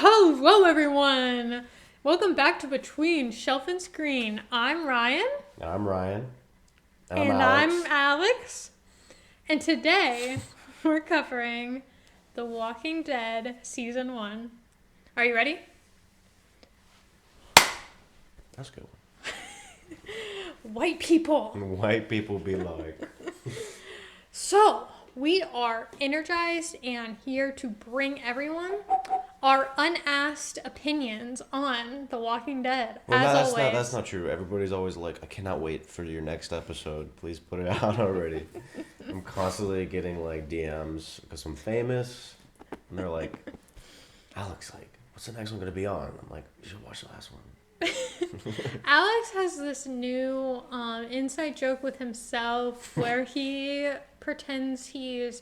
Hello, everyone. Welcome back to Between Shelf and Screen. I'm Ryan. I'm Ryan. And I'm Alex. And today we're covering The Walking Dead Season 1. Are you ready? That's a good White people. one. White people be like. So, we are energized and here to bring everyone our unasked opinions on The Walking Dead. Well, as always. that's not true. Everybody's always like, I cannot wait for your next episode. Please put it out already. I'm constantly getting like DMs because I'm famous, and they're like, Alex, like, what's the next one gonna be on? I'm like, you should watch the last one. Alex has this new inside joke with himself where he pretends he's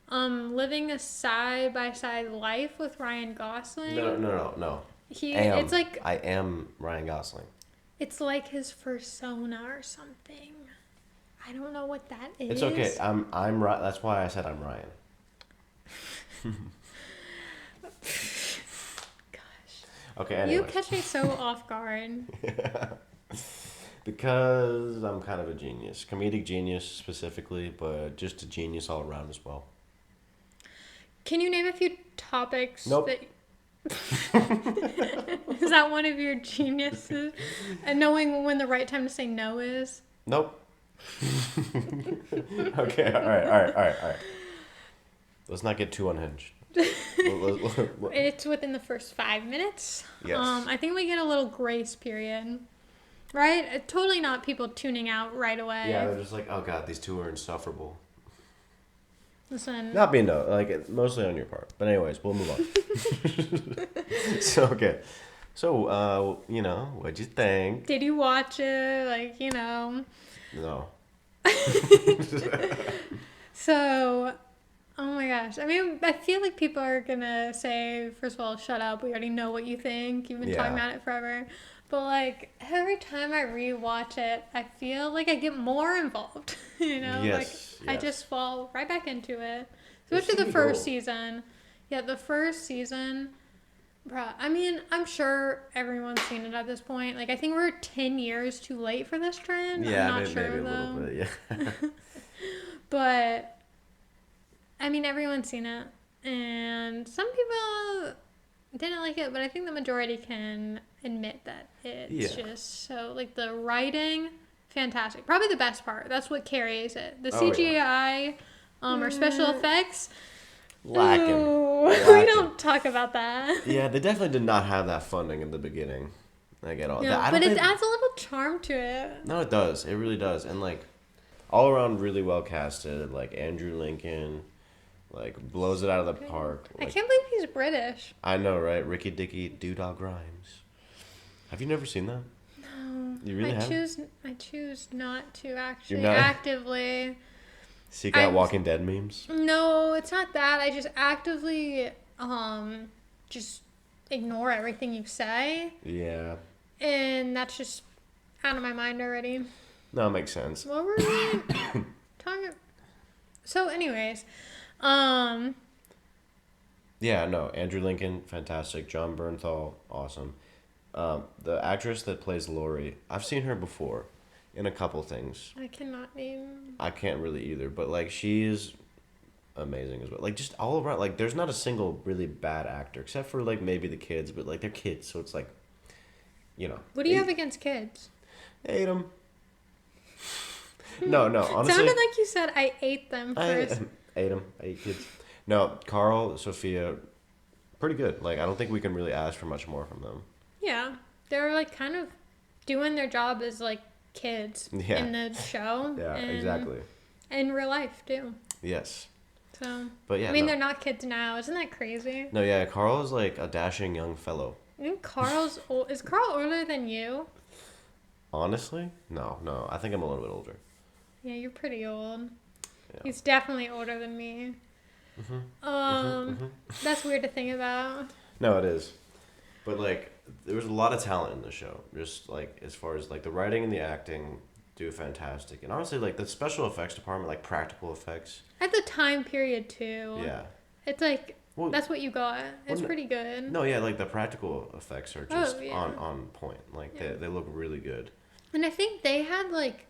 living a side-by-side life with Ryan Gosling. No. It's like I am Ryan Gosling. it's like his persona or something. I don't know what that is. It's okay. I'm right. That's why I said I'm Ryan. Okay, anyways. You catch me so off guard. Because I'm kind of a genius. Comedic genius specifically, but just a genius all around as well. Can you name a few topics Nope. that... Is that one of your geniuses? And knowing when the right time to say no is? Nope. Okay, all right. Let's not get too unhinged. It's within the first 5 minutes. Yes. I think we get a little grace period. Right? Totally not people tuning out right away. Yeah, they're just like, oh god, these two are insufferable. Listen. Not being no, like mostly on your part. But anyways, we'll move on. So, what'd you think? Did you watch it? Like, No. So, oh my gosh. I mean, I feel like people are gonna say, first of all, shut up. We already know what you think. You've been talking about it forever. But, like, every time I rewatch it, I feel like I get more involved. Yes. I just fall right back into it. Especially the first season. Yeah, the first season, bruh. I mean, I'm sure everyone's seen it at this point. Like, I think we're 10 years too late for this trend. Yeah, I'm not sure, maybe a though. little bit, yeah. But, I mean, everyone's seen it. And some people didn't like it, but I think the majority can admit that it's just so, like, the writing, fantastic. Probably the best part. That's what carries it. The CGI or special effects, Lacking. ooh, we don't talk about that. Yeah, they definitely did not have that funding in the beginning. I get all No, that. but it adds a little charm to it. No, it does. It really does. And, like, all around really well casted. Like, Andrew Lincoln, like, blows it out of the park. Like, I can't believe he's British. I know, right? Ricky Dicky Doodah Grimes. Have you never seen that? No. You really haven't? I choose not to actually You're not- actively. Seek out Walking Dead memes? No, it's not that. I just actively just ignore everything you say. Yeah. And that's just out of my mind already. No, it makes sense. What were we talking? So, anyways, Yeah, no. Andrew Lincoln, fantastic. John Bernthal, awesome. The actress that plays Lori, I've seen her before in a couple things. I cannot name. I can't really either, but like she is amazing as well. Like just all around, like there's not a single really bad actor except for like maybe the kids, but like they're kids, so it's like, What do you have against kids? Hate them. No, honestly. Sounded like you said I ate them first. I ate them. I ate kids. No, Carl, Sophia, pretty good. Like I don't think we can really ask for much more from them. Yeah, they're like kind of doing their job as like kids in the show. Yeah, and exactly. In real life too. Yes. So. But yeah. I mean, they're not kids now. Isn't that crazy? No, yeah, Carl is like a dashing young fellow. I think Carl's old. Is Carl older than you? Honestly, no. I think I'm a little bit older. Yeah, you're pretty old. Yeah. He's definitely older than me. That's weird to think about. No, it is. But like, there was a lot of talent in the show. Just like as far as like the writing and the acting, do fantastic. And honestly, like the special effects department, like practical effects. At the time period too. Yeah. It's like Well, That's what you got. It's well, pretty good. no, yeah, like the practical effects are just yeah. on point. Like they look really good. And I think they had like,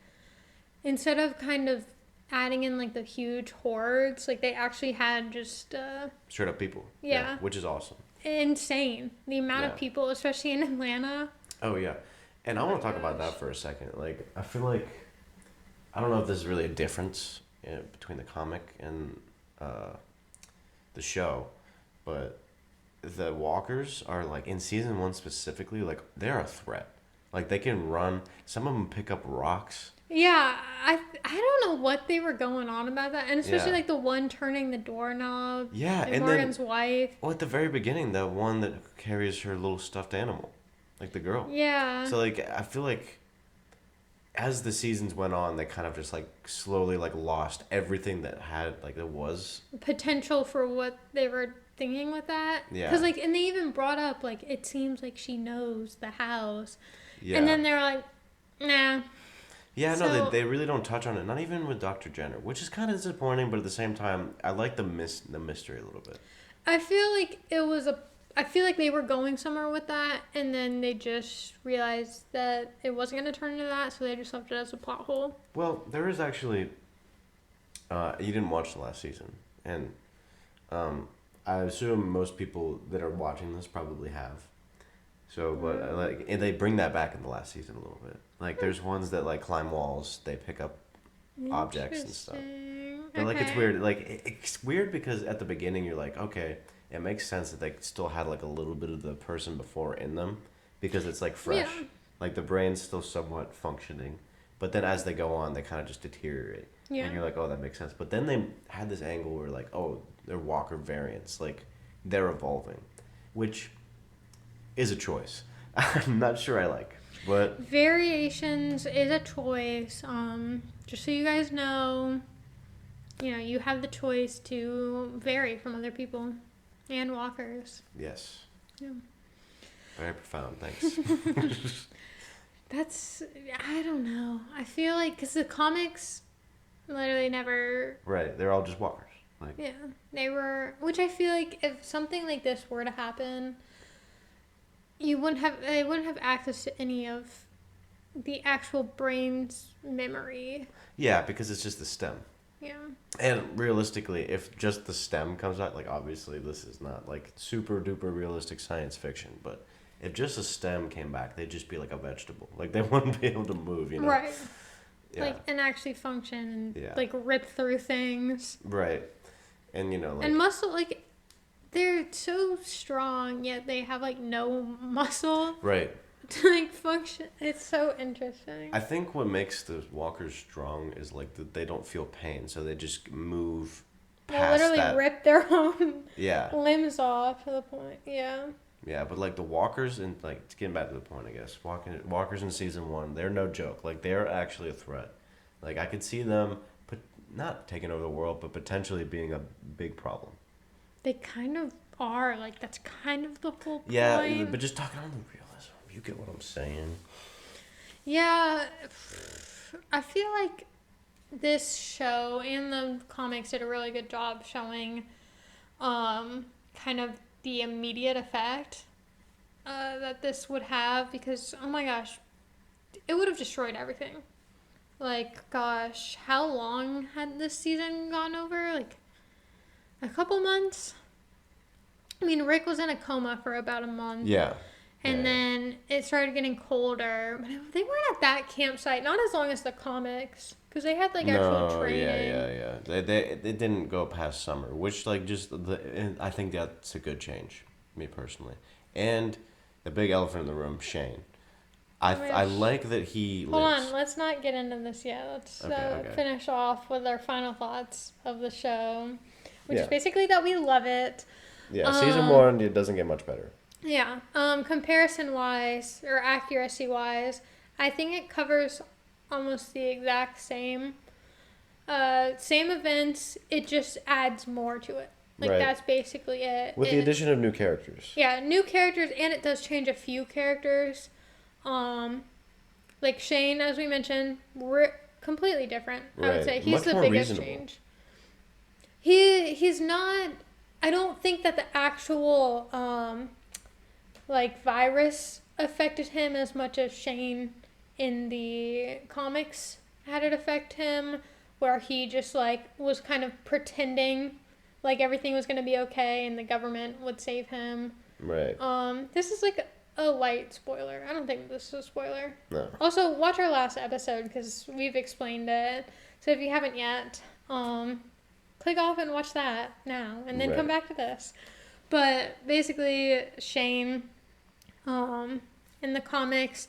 instead of kind of adding in like the huge hordes, like they actually had just straight up people. Yeah. Which is awesome. Insane. The amount of people, especially in Atlanta. Oh yeah. And I want to talk about that for a second. Like I feel like I don't know if there's really a difference between the comic and the show, but the walkers are like in season 1 specifically, like they're a threat. Like they can run. Some of them pick up rocks. Yeah, I don't know what they were going on about that, and especially like the one turning the doorknob. Yeah, and Morgan's wife. Well, at the very beginning, the one that carries her little stuffed animal, like the girl. Yeah. So like I feel like as the seasons went on, they kind of just like slowly like lost everything that had like there was potential for what they were thinking with that. Yeah. Because like, and they even brought up like it seems like she knows the house. Yeah. And then they're like, nah. Yeah, no, they really don't touch on it. Not even with Dr. Jenner, which is kind of disappointing, but at the same time, I like the mystery a little bit. I feel like I feel like they were going somewhere with that, and then they just realized that it wasn't going to turn into that, so they just left it as a plot hole. Well, there is actually. You didn't watch the last season, and I assume most people that are watching this probably have. So, but like, and they bring that back in the last season a little bit. Like, there's ones that like climb walls, they pick up objects and stuff. But like, it's weird. Like, it's weird because at the beginning you're like, okay, it makes sense that they still had like a little bit of the person before in them, because it's like fresh. Yeah. Like the brain's still somewhat functioning, but then as they go on, they kind of just deteriorate. Yeah. And you're like, oh, that makes sense. But then they had this angle where like, oh, they're walker variants, like they're evolving, which is a choice. I'm not sure I like, but variations is a choice. Just so you guys know, you have the choice to vary from other people and walkers. Yes. Yeah. Very profound. Thanks. I don't know. I feel like because the comics literally never. Right. They're all just walkers. Like. Yeah, they were. Which I feel like if something like this were to happen, they wouldn't have access to any of the actual brain's memory. Yeah, because it's just the stem. Yeah. And realistically, if just the stem comes out, like obviously this is not like super duper realistic science fiction, but if just a stem came back, they'd just be like a vegetable. Like they wouldn't be able to move, Right. Yeah. Like, and actually function and like rip through things. Right. And like. And muscle, like, they're so strong, yet they have like no muscle. Right. To like function. It's so interesting. I think what makes the walkers strong is like that they don't feel pain, so they just move past literally that. Rip their own limbs off to the point. Yeah. Yeah, but like the walkers and like getting back to the point, I guess walkers in season 1, they're no joke. Like they're actually a threat. Like I could see them, not taking over the world, but potentially being a big problem. They kind of are. Like that's kind of the whole point. Yeah, but just talking on the realism. You get what I'm saying? Yeah, I feel like this show and the comics did a really good job showing kind of the immediate effect that this would have, because, oh my gosh, it would have destroyed everything. Like, gosh, how long had this season gone over? Like, a couple months? I mean, Rick was in a coma for about a month. Yeah. And then it started getting colder. But they weren't at that campsite, not as long as the comics, because they had like actual training. Yeah. They didn't go past summer, which like I think that's a good change, me personally. And the big elephant in the room, Shane. I like that he Hold on, let's not get into this yet. Let's finish off with our final thoughts of the show, which is basically that we love it. Yeah, season 1, it doesn't get much better. Yeah. Comparison-wise, or accuracy-wise, I think it covers almost the exact same events. It just adds more to it. Like, that's basically it. With the addition of new characters. Yeah, new characters, and it does change a few characters. Like Shane, as we mentioned, completely different. I would say he's the biggest change. He's not I don't think that the actual like virus affected him as much as Shane in the comics had it affect him, where he just like was kind of pretending like everything was going to be okay and the government would save him. Right. This is like a light spoiler. I don't think this is a spoiler. No. Also, watch our last episode because we've explained it. So if you haven't yet, click off and watch that now and then come back to this. But basically, Shane in the comics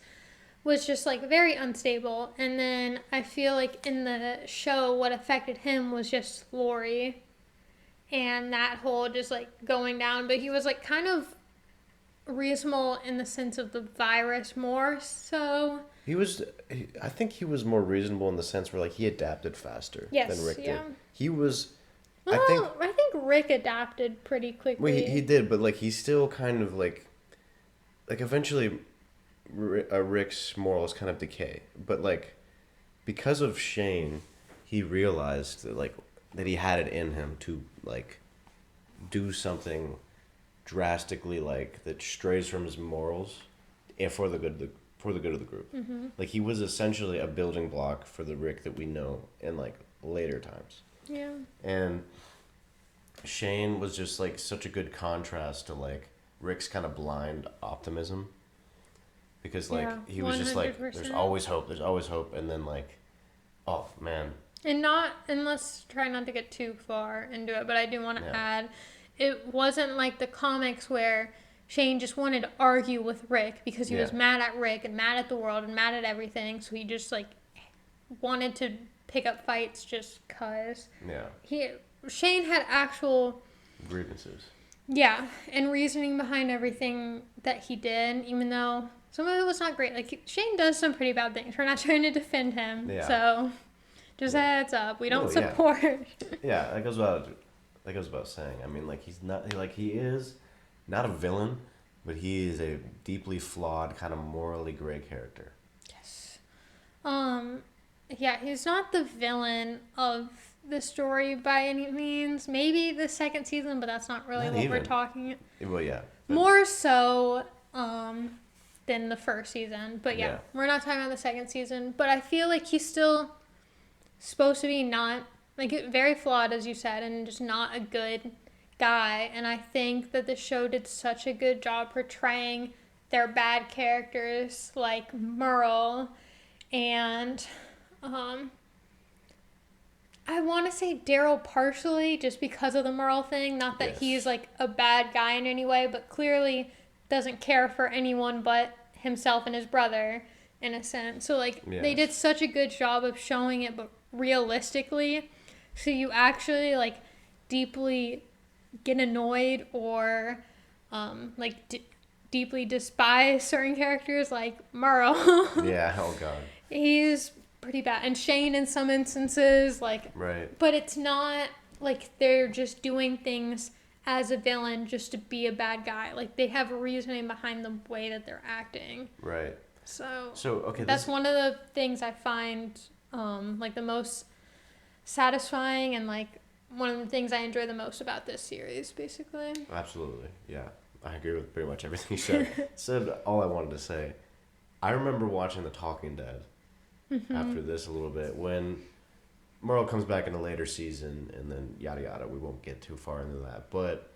was just like very unstable, and then I feel like in the show what affected him was just Lori and that whole just like going down, but he was like kind of reasonable in the sense of the virus more so. I think he was more reasonable in the sense where like he adapted faster than Rick did. He was I think Rick adapted pretty quickly. Well, he did, but like he still kind of like eventually Rick's morals kind of decay. But like because of Shane, he realized that like that he had it in him to like do something drastically like that strays from his morals and for the good of the group. Mm-hmm. Like he was essentially a building block for the Rick that we know in like later times. Yeah. And Shane was just like such a good contrast to like Rick's kind of blind optimism. Because like he was 100%. Just like there's always hope, and then like, oh man. And let's try not to get too far into it, but I do want to add, it wasn't like the comics where Shane just wanted to argue with Rick because he was mad at Rick and mad at the world and mad at everything, so he just like wanted to pick up fights just cause. Yeah. Shane had actual grievances. Yeah, and reasoning behind everything that he did, even though some of it was not great. Like Shane does some pretty bad things. We're not trying to defend him. Yeah. So just heads up, we don't support. Yeah, that goes without saying. I mean, like he is not a villain, but he is a deeply flawed, kind of morally gray character. Yes. Yeah, he's not the villain of the story by any means. Maybe the second season, but that's not really what we're talking. Well, yeah. More so than the first season. But yeah, we're not talking about the second season. But I feel like he's still supposed to be not, like, very flawed, as you said, and just not a good guy. And I think that the show did such a good job portraying their bad characters, like Merle and I want to say Daryl partially just because of the Merle thing. Not that he's like a bad guy in any way, but clearly doesn't care for anyone but himself and his brother in a sense. So like they did such a good job of showing it, but realistically, so you actually like deeply get annoyed or deeply despise certain characters like Merle. Yeah, oh god. He's pretty bad. And Shane in some instances, like... Right. But it's not like they're just doing things as a villain just to be a bad guy. Like, they have a reasoning behind the way that they're acting. Right. So okay, that's one of the things I find, like, the most satisfying and, like, one of the things I enjoy the most about this series, basically. Absolutely, yeah. I agree with pretty much everything you said. Said all I wanted to say. I remember watching The Talking Dead after this a little bit when Merle comes back in a later season and then yada yada. We won't get too far into that. But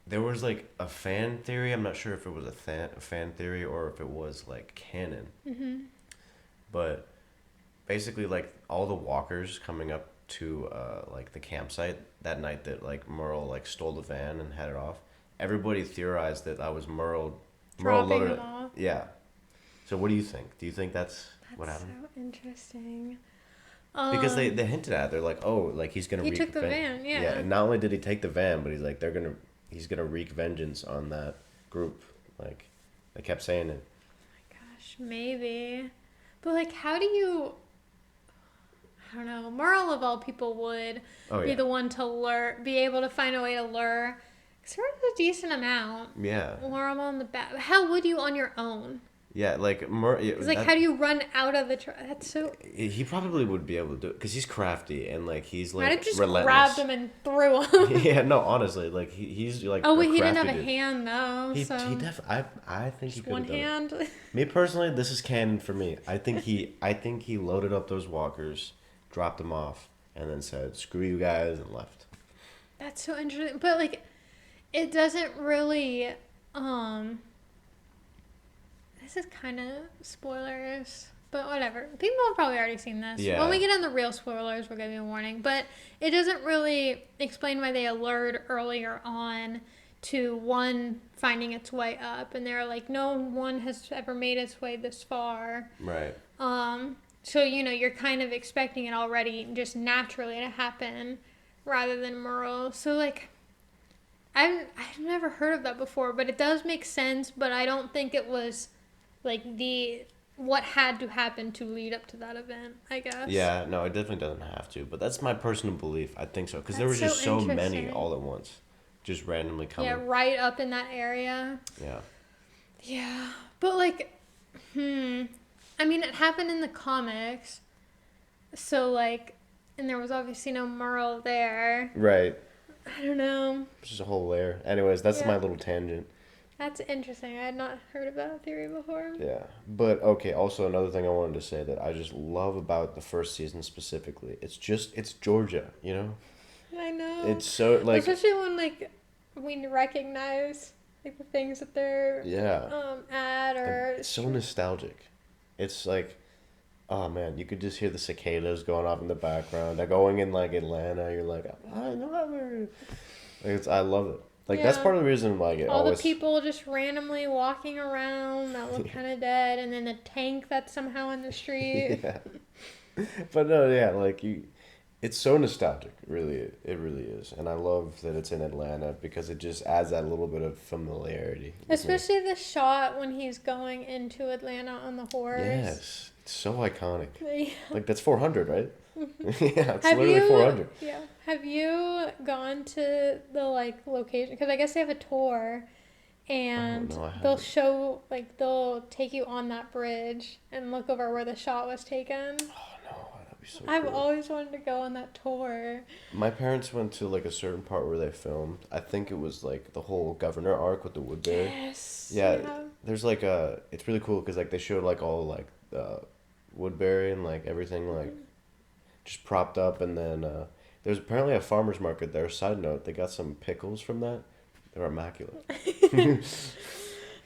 there was like a fan theory. I'm not sure if it was a fan theory or if it was like canon. Mm-hmm. But basically like all the walkers coming up to like the campsite that night that like Merle like stole the van and headed off. Everybody theorized that was Merle dropping them off. Yeah. So what do you think? Do you think that's what happened? That's so interesting. Because they hinted at it. They're like, oh, like he's gonna. He took the van, yeah. Yeah, and not only did he take the van, but he's like, he's gonna wreak vengeance on that group. Like, they kept saying it. Oh my gosh, maybe, but like, how do you? I don't know. Merle of all people would be the one to be able to find a way to lure. Sort of a decent amount. Yeah. Lure them on the back. How would you on your own? Yeah, like It's like, how do you run out of the truck? That's so. He probably would be able to do it because he's crafty and like he's Might have like just relentless. grabbed him and threw him. Yeah, no, honestly, like he's like. Oh a wait, he didn't have crafty a dude. hand though. He So I think he just could one have done hand. it. Me personally, this is canon for me. I think he loaded up those walkers, dropped them off, and then said, "Screw you guys," and left. That's so interesting, but like, it doesn't really. This is kind of spoilers, but whatever. People have probably already seen this. Yeah. When we get on the real spoilers, we'll give you a warning. But it doesn't really explain why they allured earlier on to one finding its way up, and they're like, no one has ever made its way this far. Right. So you're kind of expecting it already, just naturally to happen, rather than Merle. So like, I've never heard of that before, but it does make sense. But I don't think it was like what had to happen to lead up to that event, I guess. Yeah, no, it definitely doesn't have to, but that's my personal belief. I think so because there was just so many all at once, just randomly coming. Yeah, right up in that area. Yeah. Yeah, but like, I mean, it happened in the comics, so like, and there was obviously no Merle there. Right. I don't know. It's just a whole layer. Anyways, that's my little tangent. That's interesting. I had not heard of that theory before. Yeah. But, okay, also another thing I wanted to say that I just love about the first season specifically. It's Georgia, you know? I know. It's so, like... Especially when, like, we recognize, like, the things that they're... at or... It's so nostalgic. It's, like... Oh, man, you could just hear the cicadas going off in the background. They're going in, like, Atlanta. You're like, I love it. Like, I love it. Like, that's part of the reason, like, it all always... the people just randomly walking around that look kind of dead, and then the tank that's somehow in the street. Yeah. But, no, yeah, like, it's so nostalgic. It really is. And I love that it's in Atlanta because it just adds that little bit of familiarity. Especially the shot when he's going into Atlanta on the horse. Yes. It's so iconic. Yeah. Like, that's 400, right? Yeah, it's literally 400. Yeah. Have you gone to the, like, location? Because I guess they have a tour, and they'll show, like, they'll take you on that bridge and look over where the shot was taken. Oh, no. That'd be so I've cool. always wanted to go on that tour. My parents went to, like, a certain part where they filmed. I think it was, like, the whole Governor arc with the Woodbury. Yes. Yeah. There's, like, it's really cool because, like, they showed, like, all, like, Woodbury and, like, everything, like, just propped up, and then there's apparently a farmer's market there. Side note, they got some pickles from that. They're immaculate.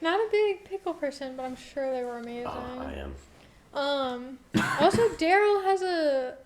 Not a big pickle person, but I'm sure they were amazing. I am. Also, Daryl has a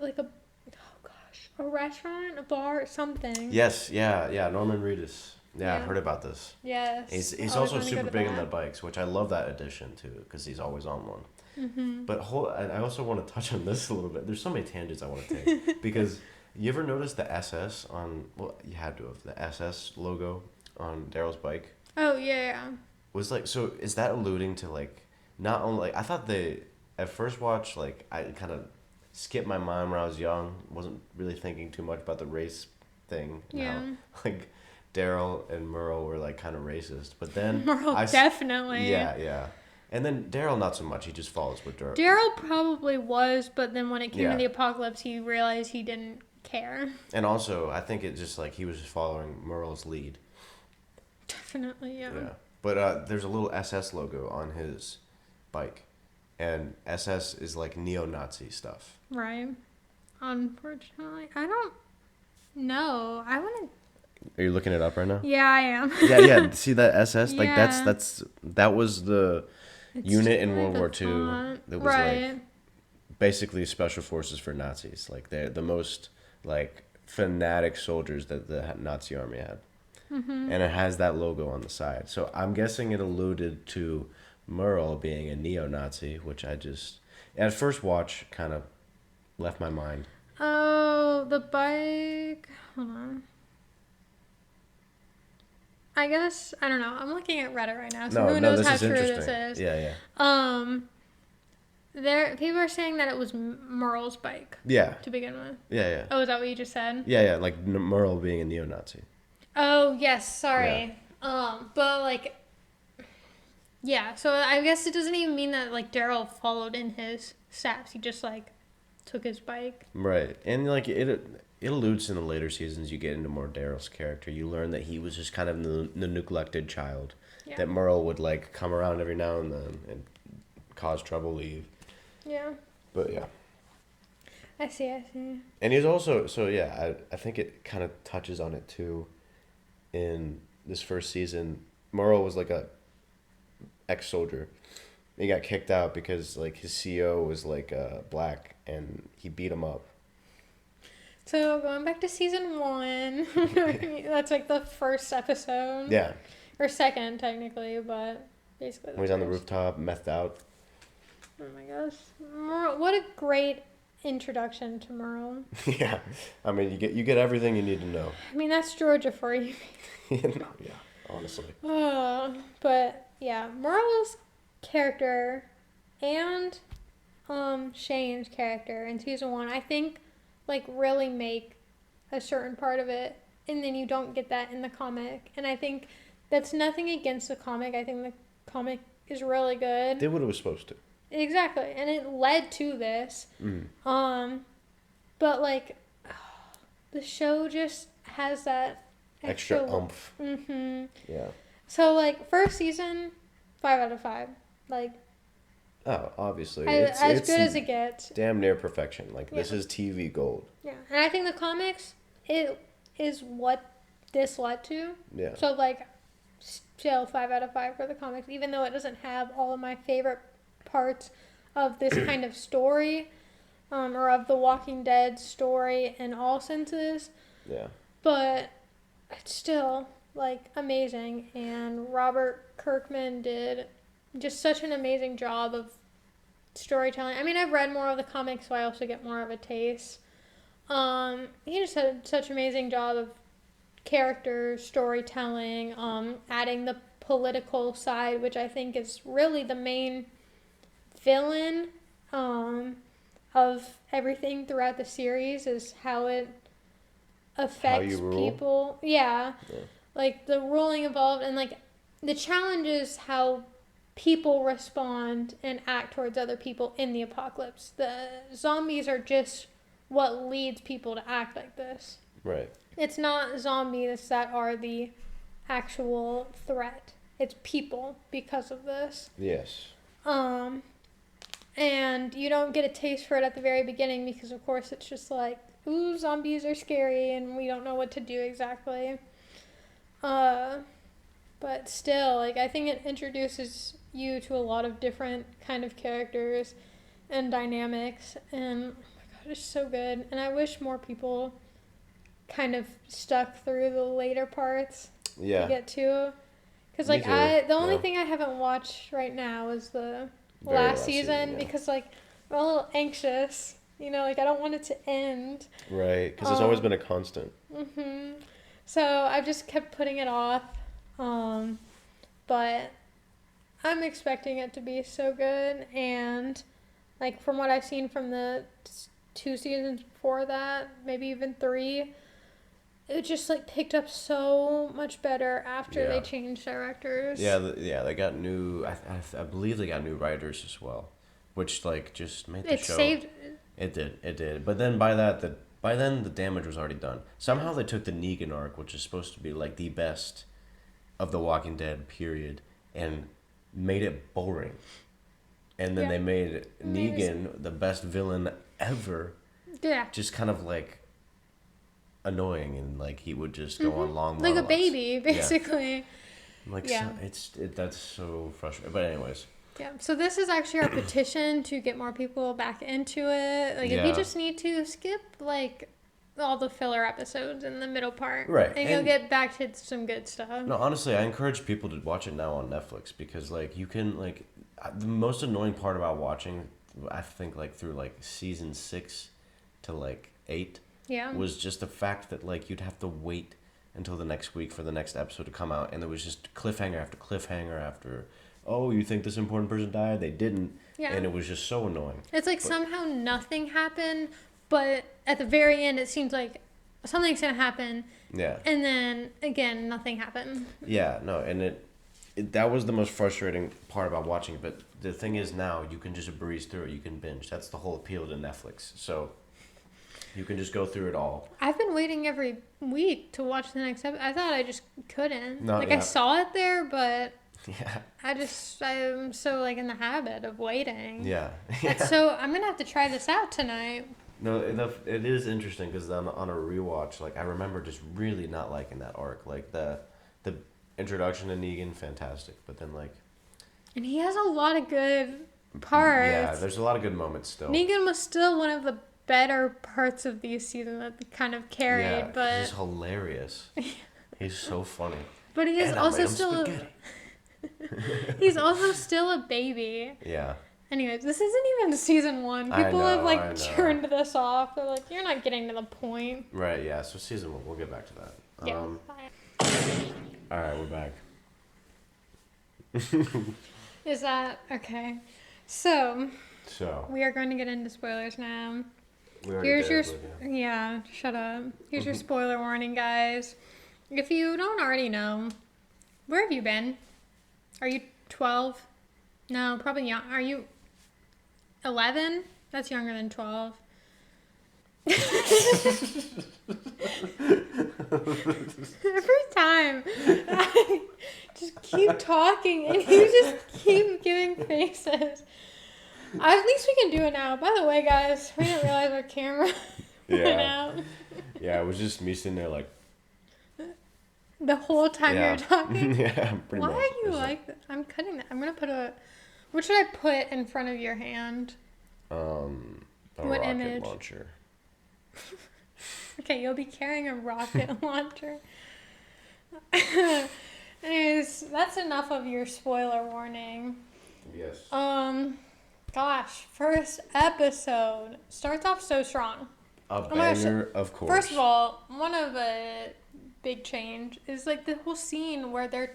restaurant, a bar, something. Yes, yeah, Norman Reedus. Yeah, I've heard about this. Yes. He's also super big on the bikes, which I love that addition too, because he's always on one. Mm-hmm. But I also want to touch on this a little bit. There's so many tangents I want to take because you ever notice the SS on? Well, you had to have the SS logo on Daryl's bike. Oh yeah. Was like, so is that alluding to like not only like I thought they at first watch like I kind of skipped my mind when I was young, wasn't really thinking too much about the race thing. Yeah. Now, like Daryl and Merle were like kind of racist, but then Merle definitely. Yeah. And then Daryl not so much. He just follows with Daryl. Daryl probably was, but then when it came to the apocalypse, he realized he didn't care. And also, I think it just like he was just following Merle's lead. Definitely, yeah. Yeah, but there's a little SS logo on his bike, and SS is like neo-Nazi stuff. Right. Unfortunately, I don't know. I want to. Are you looking it up right now? Yeah, I am. Yeah. See that SS? Yeah. Like that was the unit in World War II that was like basically special forces for Nazis. Like they're the most like fanatic soldiers that the Nazi army had. Mm-hmm. And it has that logo on the side. So I'm guessing it alluded to Merle being a neo-Nazi, which I just at first watch kind of left my mind. Oh, the bike. Hold on. I guess, I don't know. I'm looking at Reddit right now, so who knows how true this is. Yeah. People are saying that it was Merle's bike. Yeah. To begin with. Yeah. Oh, is that what you just said? Yeah, like Merle being a neo-Nazi. Oh, yes, sorry. Yeah. But like, Yeah, so I guess it doesn't even mean that, like, Daryl followed in his steps. He just, like, took his bike. Right. And, like, it alludes in the later seasons. You get into more Daryl's character. You learn that he was just kind of the neglected child. Yeah. That Merle would, like, come around every now and then and cause trouble, leave. Yeah. But, yeah. I see. And he's also, so, yeah, I think it kind of touches on it, too. In this first season, Merle was, like, a ex-soldier. He got kicked out because, like, his CO was, like, black, and he beat him up. So, going back to season 1, that's, like, the first episode. Yeah. Or second, technically, but basically When he's on the rooftop, methed out. Oh, my gosh. Merle, what a great introduction to Merle. Yeah. I mean, you get everything you need to know. I mean, that's Georgia for you. Yeah, honestly. But, yeah, Merle's character and Shane's character in season 1, I think, like, really make a certain part of it, and then you don't get that in the comic. And I think that's nothing against the comic. I think the comic is really good. Did what it was supposed to. Exactly, and it led to this. But, like, the show just has that extra oomph. Yeah. So, like, first season, 5 out of 5. Like, oh, obviously, it's good as it gets. Damn near perfection. Like, this is TV gold. Yeah, and I think the comics, it is what this led to. Yeah. So, like, still 5 out of 5 for the comics, even though it doesn't have all of my favorite parts of this kind of story, or of the Walking Dead story in all senses. Yeah. But it's still, like, amazing, and Robert Kirkman did just such an amazing job of storytelling. I mean, I've read more of the comics, so I also get more of a taste. He just did such an amazing job of character storytelling, adding the political side, which I think is really the main villain of everything throughout the series, is how it affects people. Yeah. Like, the ruling involved, and, like, the challenge is how people respond and act towards other people in the apocalypse. The zombies are just what leads people to act like this. Right. It's not zombies that are the actual threat. It's people because of this. Yes. And you don't get a taste for it at the very beginning because, of course, it's just like, ooh, zombies are scary and we don't know what to do exactly. But still, like, I think it introduces you to a lot of different kind of characters and dynamics, and oh my god, it's so good. And I wish more people kind of stuck through the later parts to get to, because, like, the only thing I haven't watched right now is the last season, because, like, I'm a little anxious, you know, like, I don't want it to end. Right, because it's always been a constant. So I've just kept putting it off, but I'm expecting it to be so good, and, like, from what I've seen from the 2 seasons before that, maybe even 3, it just, like, picked up so much better after they changed directors. Yeah, they got new, I believe they got new writers as well, which, like, just made the show. It did. But then by then the damage was already done. Somehow they took the Negan arc, which is supposed to be, like, the best of the Walking Dead period, and made it boring. And then they made Negan the best villain ever. Yeah. Just kind of, like, annoying, and, like, he would just go on long monologues. Like a baby, basically. Yeah. Like, that's so frustrating. But anyways. Yeah, so this is actually our petition to get more people back into it. Like, if you just need to skip, like, all the filler episodes in the middle part. Right. And you'll get back to some good stuff. No, honestly, I encourage people to watch it now on Netflix, because, like, you can, like, the most annoying part about watching, I think, like, through, like, season 6 to, like, 8 was just the fact that, like, you'd have to wait until the next week for the next episode to come out, and there was just cliffhanger after cliffhanger after, oh, you think this important person died? They didn't. Yeah. And it was just so annoying. It's like somehow nothing happened, but at the very end it seems like something's going to happen. Yeah. And then, again, nothing happened. Yeah, no, and that was the most frustrating part about watching it. But the thing is, now you can just breeze through it. You can binge. That's the whole appeal to Netflix. So you can just go through it all. I've been waiting every week to watch the next episode. I thought I just couldn't. No, like, yeah. I saw it there, but Yeah. I'm so, like, in the habit of waiting. Yeah. So I'm going to have to try this out tonight. No, it is interesting because on a rewatch, like I remember just really not liking that arc. Like the introduction to Negan, fantastic, but then like. And he has a lot of good parts. Yeah, there's a lot of good moments still. Negan was still one of the better parts of these seasons that they kind of carried, yeah, but he's hilarious. He's so funny. But he is and also still he's also still a baby. Yeah. Anyways, this isn't even season 1. People have like turned this off. They're like, you're not getting to the point. Right, yeah. So season 1, we'll get back to that. Yeah. Alright, we're back. Is that okay? So we are going to get into spoilers now. Here's your shut up. Here's your spoiler warning, guys. If you don't already know, where have you been? Are you 12? No, probably young. Are you 11? That's younger than 12. Every time I just keep talking and you just keep giving faces. At least we can do it now. By the way, guys, we didn't realize our camera went out. Yeah, it was just me sitting there like... The whole time you were talking? Yeah, pretty much. Why are you like that? I'm cutting that. I'm going to put a... What should I put in front of your hand? A what rocket image? launcher. Okay, you'll be carrying a rocket launcher. Anyways, that's enough of your spoiler warning. Yes. Gosh, first episode starts off so strong. A banger, of course. First of all, one of a big change is like the whole scene where they're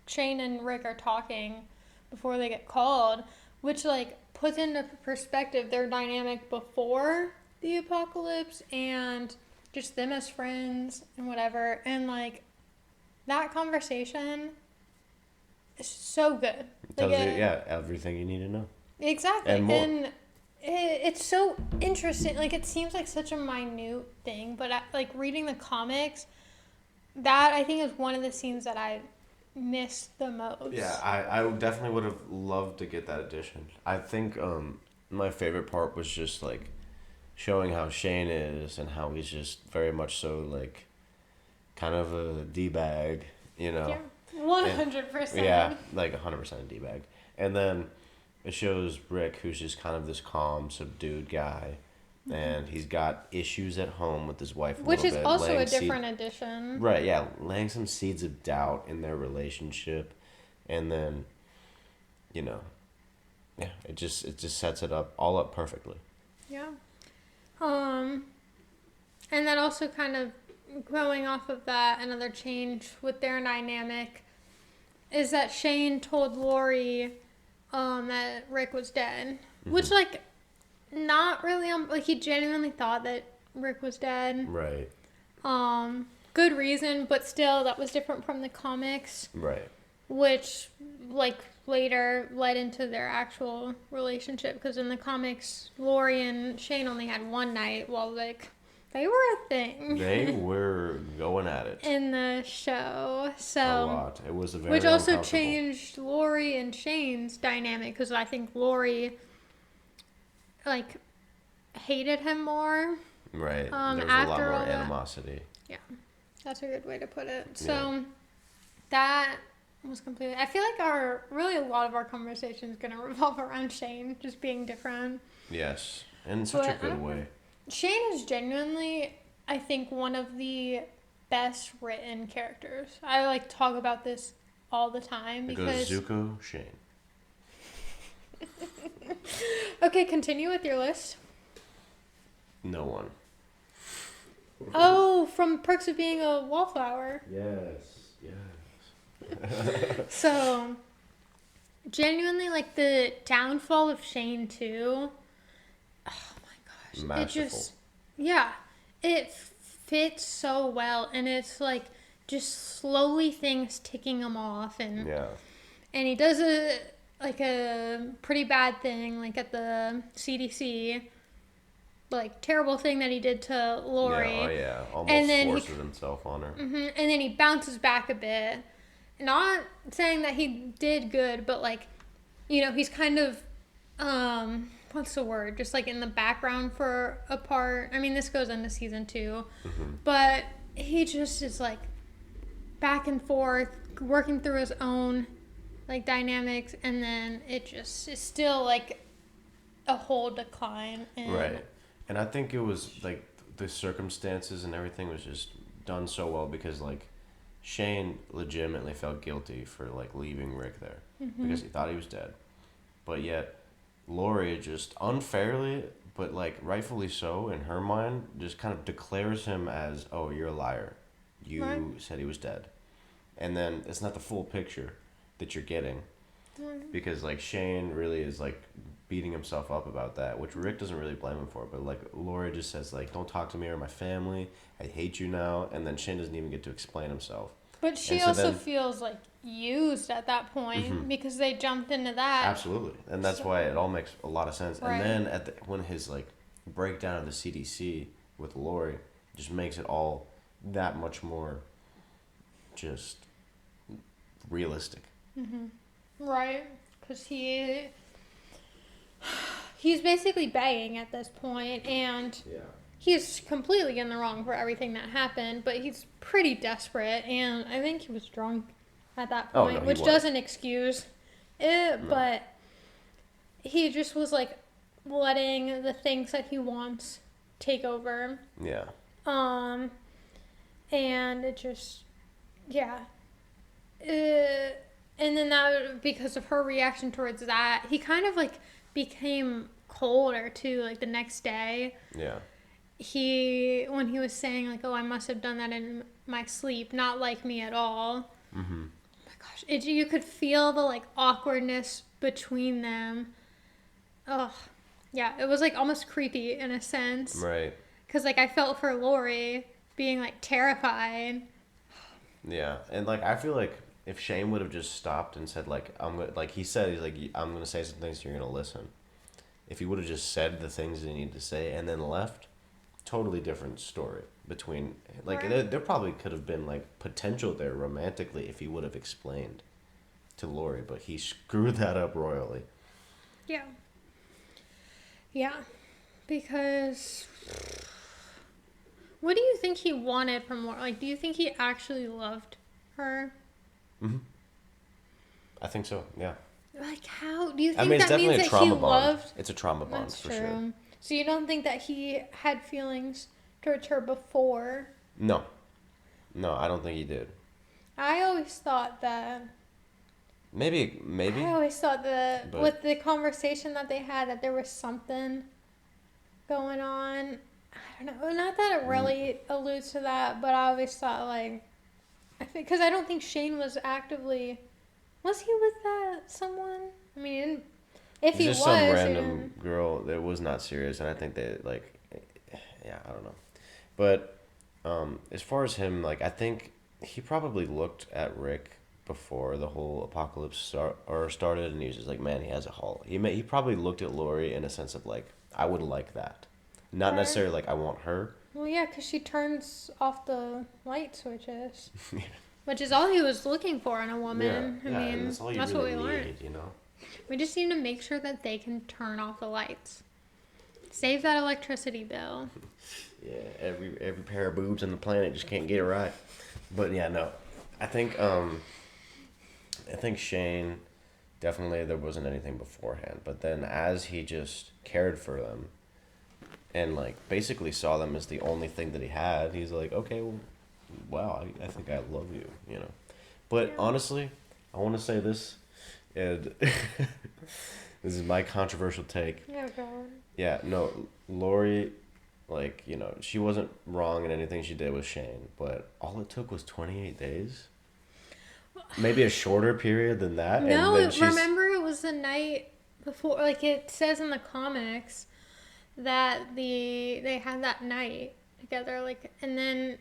Shane and Rick are talking before they get called, which like puts into perspective their dynamic before the apocalypse and just them as friends and whatever. And like that conversation is so good. It tells you, everything you need to know. Exactly. And more. And it's so interesting. Like, it seems like such a minute thing, but like reading the comics, that I think is one of the scenes that I missed the most. Yeah, I definitely would have loved to get that edition. I think my favorite part was just like showing how Shane is and how he's just very much so like kind of a D-bag, you know. Yeah, 100%. Yeah, like 100% a D-bag. And then it shows Rick, who's just kind of this calm, subdued guy, and he's got issues at home with his wife. Which is bit, also a different edition. Right? Yeah, laying some seeds of doubt in their relationship, and then, you know, it just sets it all up perfectly. Yeah. And then also kind of going off of that, another change with their dynamic is that Shane told Lori that Rick was dead, which like not really like he genuinely thought that Rick was dead. Right. Good reason, but still that was different from the comics. Right. Which like later led into their actual relationship, because in the comics Lori and Shane only had one night, while like they were a thing. They were going at it in the show. So a lot. It was a very which also changed Lori and Shane's dynamic, because I think Lori like hated him more. Right. There was a lot more animosity. Yeah, that's a good way to put it. So that was completely. I feel like a lot of our conversation is gonna revolve around Shane just being different. Yes, in such a good way. Shane is genuinely, I think, one of the best written characters. I like talk about this all the time because Zuko Shane. Okay, continue with your list. No one. Oh, from Perks of Being a Wallflower. Yes. So, genuinely, like the downfall of Shane too. Masterful. It just, it fits so well, and it's like just slowly things ticking them off, and and he does a pretty bad thing, like at the CDC, like terrible thing that he did to Lori. Yeah, oh yeah, almost and then forces himself on her. And then he bounces back a bit. Not saying that he did good, but like, he's kind of, what's the word? Just like in the background for a part. I mean, this goes into season 2, but he just is like back and forth, working through his own like dynamics, and then it just is still like a whole decline. Right. And I think it was like the circumstances and everything was just done so well because like Shane legitimately felt guilty for like leaving Rick there because he thought he was dead. But yet Lori just unfairly, but like rightfully so in her mind, just kind of declares him as, oh, you're a liar. You said he was dead. And then it's not the full picture that you're getting. Because like Shane really is like beating himself up about that, which Rick doesn't really blame him for, but like Lori just says like, don't talk to me or my family, I hate you now, and then Shane doesn't even get to explain himself. But she also feels like used at that point because they jumped into that. Absolutely. And that's why it all makes a lot of sense. Right. And then when his like breakdown of the CDC with Lori just makes it all that much more just realistic. Right, because he's basically begging at this point, and he's completely in the wrong for everything that happened, but he's pretty desperate, and I think he was drunk at that point, which doesn't excuse it, but he just was like letting the things that he wants take over. Yeah. And it just, and then that, because of her reaction towards that, he kind of like became colder too, like the next day. Yeah. When he was saying like, oh, I must have done that in my sleep, not like me at all. Oh my gosh, you could feel the like awkwardness between them. Oh, yeah, it was like almost creepy in a sense. Right. Because like I felt for Lori being like terrified. Yeah, and like I feel like if Shane would have just stopped and said like he's like I'm gonna say some things, you're gonna listen. If he would have just said the things that he needed to say and then left, totally different story between like there probably could have been like potential there romantically if he would have explained to Lori, but he screwed that up royally. Yeah, because what do you think he wanted from Lori? Like, do you think he actually loved her? I think so, yeah. Like, how do you think it's that means that he loved? It's a trauma bond. That's for true. Sure. So you don't think that he had feelings towards her before? No, I don't think he did. I always thought that. Maybe. I always thought that with the conversation that they had, that there was something going on. I don't know. Not that it really alludes to that, but I always thought like, because I don't think Shane was actively. Was he with someone? I mean, if he was, just some random girl that was not serious, and I think that like, yeah, I don't know, but as far as him, like, I think he probably looked at Rick before the whole apocalypse started, and he was just like, man, he has a haul. He probably looked at Lori in a sense of like, I would like that, not necessarily like I want her. Well, yeah, because she turns off the light switches. Which is all he was looking for in a woman. Yeah, I mean, that's all you that's really what we need, learned. you know? We just need to make sure that they can turn off the lights. Save that electricity bill. Yeah, every pair of boobs on the planet just can't get it right. But yeah, no. I think Shane, definitely there wasn't anything beforehand. But then as he just cared for them and like basically saw them as the only thing that he had, he's like, okay, well, wow, I think I love you, you know. But honestly, I want to say this, and this is my controversial take. Oh, God. Yeah, no, Lori, like, you know, she wasn't wrong in anything she did with Shane, but all it took was 28 days. Maybe a shorter period than that. No, and then remember it was the night before, like it says in the comics that they had that night together, like, and then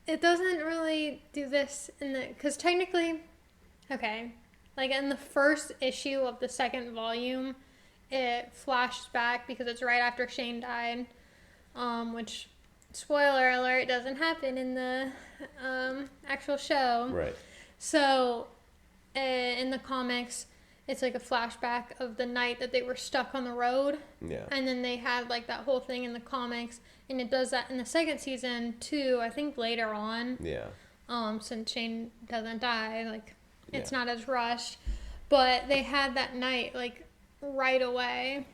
it doesn't really do this in the, because technically, okay, Like in the first issue of the second volume, it flashes back because it's right after Shane died, which, spoiler alert, doesn't happen in the actual show. Right. So in the comics, it's like a flashback of the night that they were stuck on the road. Yeah. And then they had like that whole thing in the comics, and it does that in the second season too. I think later on. Yeah. Since Shane doesn't die, like it's Yeah. not as rushed, but they had that night like right away,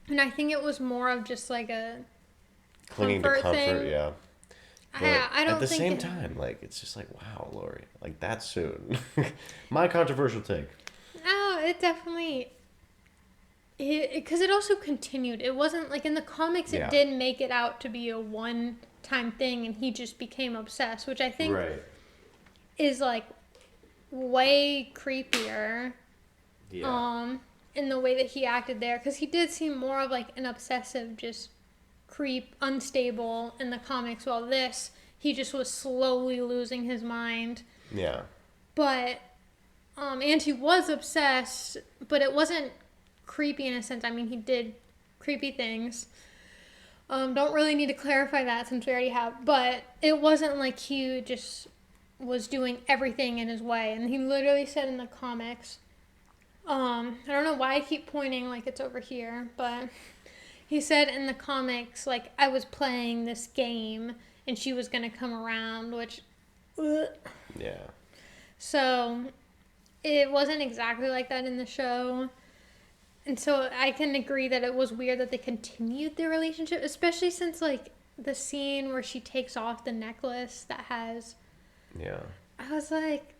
and I think it was more of just like a Clinging to comfort, thing. yeah. Yeah, I don't at the think same time, like, it's just like, wow, Lori, like, that soon. My controversial take. Oh, it definitely. Because it also continued. It wasn't like in the comics. It Yeah. did make it out to be a one-time thing, and he just became obsessed, which I think Right. is like way creepier. Yeah. In the way that he acted there, because he did seem more of like an obsessive, just creep, unstable in the comics, while this, he just was slowly losing his mind. Yeah. But and he was obsessed, but it wasn't creepy in a sense. I mean, he did creepy things. Don't really need to clarify that since we already have, but it wasn't like he just was doing everything in his way. And he literally said in the comics, I don't know why I keep pointing like it's over here, but he said in the comics, like, I was playing this game and she was going to come around, which, Yeah. so it wasn't exactly like that in the show. And so I can agree that it was weird that they continued their relationship, especially since, like, the scene where she takes off the necklace that has, Yeah. I was like,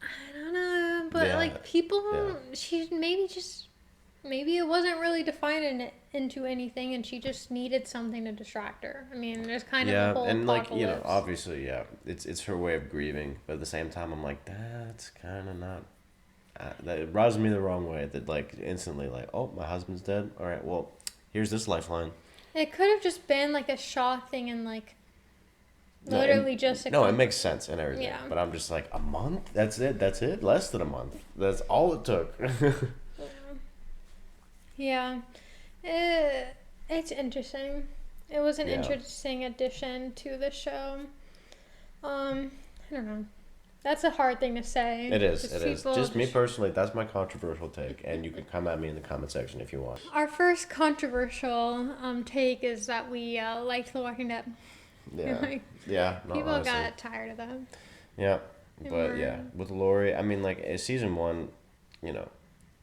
I don't know, but Yeah. like people, Yeah. she maybe it wasn't really defining it into anything, and she just needed something to distract her. I mean, there's kind of a whole and apocalypse. like, you know, obviously, yeah, it's her way of grieving, but at the same time, I'm like, that's kind of not. That it rubs me the wrong way. That like instantly, like, oh, my husband's dead. All right, well, here's this lifeline. It could have just been like a shock thing, and like No, literally just a No, it makes sense and everything. Yeah. But I'm just like, a month? That's it. That's it. Less than a month. That's all it took. Yeah, it's interesting. It was an Yeah. interesting addition to the show. I don't know. That's a hard thing to say. It is. 'cause It is. people Just me personally, that's my controversial take, and you can come at me in the comment section if you want. Our first controversial take is that we liked The Walking Dead. Yeah. Like, Yeah. No, people honestly. got tired of that. Yeah. And But yeah, with Lori, I mean, like season 1, you know,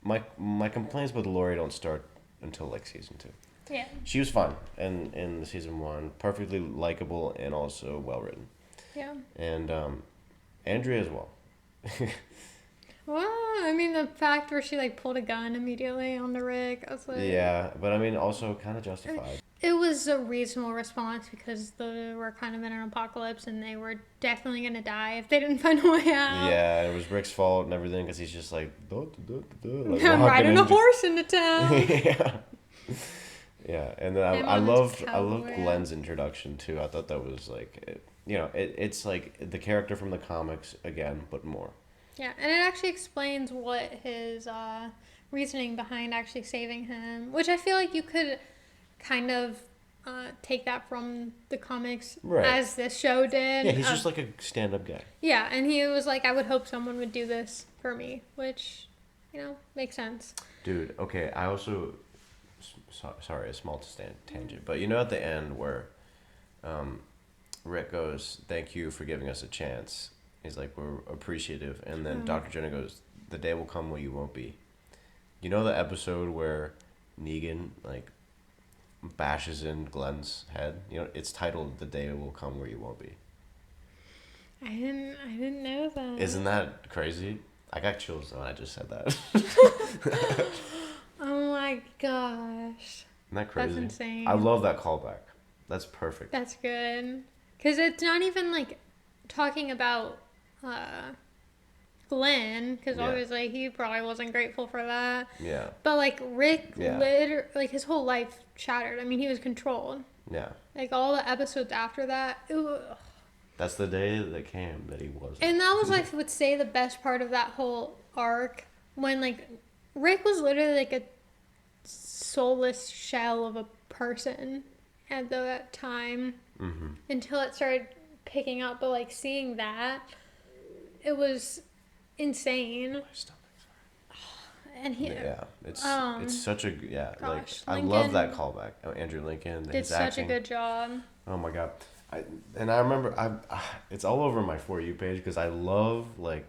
my complaints with Lori don't start until like season 2. Yeah. She was fun in the season 1, perfectly likable and also well written. Yeah. And Andrea as well. Well, I mean, the fact where she like pulled a gun immediately on the rig, I was like, Yeah, but I mean, also kind of justified. it was a reasonable response because they were kind of in an apocalypse and they were definitely gonna die if they didn't find a way out. Yeah, it was Rick's fault and everything because he's just like, like I'm riding a into- horse into town. Yeah. Yeah, and then Him I on his loved cowboy. Glenn's introduction too. I thought that was like, it's like the character from the comics again, but more. Yeah, and it actually explains what his reasoning behind actually saving him, which I feel like you could kind of take that from the comics Right. as this show did. Yeah, he's just like a stand-up guy. Yeah, and he was like, I would hope someone would do this for me, which, makes sense. Dude, okay, I also, sorry, a small tangent, but you know at the end where Rick goes, thank you for giving us a chance. He's like, we're appreciative. And then Dr. Jenna goes, the day will come where you won't be. You know the episode where Negan, like, bashes in Glenn's head? You know, it's titled The Day Will Come Where You Won't Be. I didn't know that. Isn't that crazy? I got chills when I just said that. Oh my gosh. Isn't that crazy? That's insane. I love that callback. That's perfect. That's good. Because it's not even like talking about Glenn, because Yeah. obviously he probably wasn't grateful for that. Yeah. But like Rick, Yeah. like his whole life shattered. I mean, he was controlled. Yeah. Like all the episodes after that. That's the day that came that he wasn't. And that was, I would say, the best part of that whole arc when like Rick was literally like a soulless shell of a person at that time until it started picking up. But like seeing that, it was insane. My stomach. And he, Yeah, it's such a like gosh, I love that Lincoln callback. Oh, Andrew Lincoln, did his such acting. a good job. Oh my god, I remember it's all over my For You page because I love like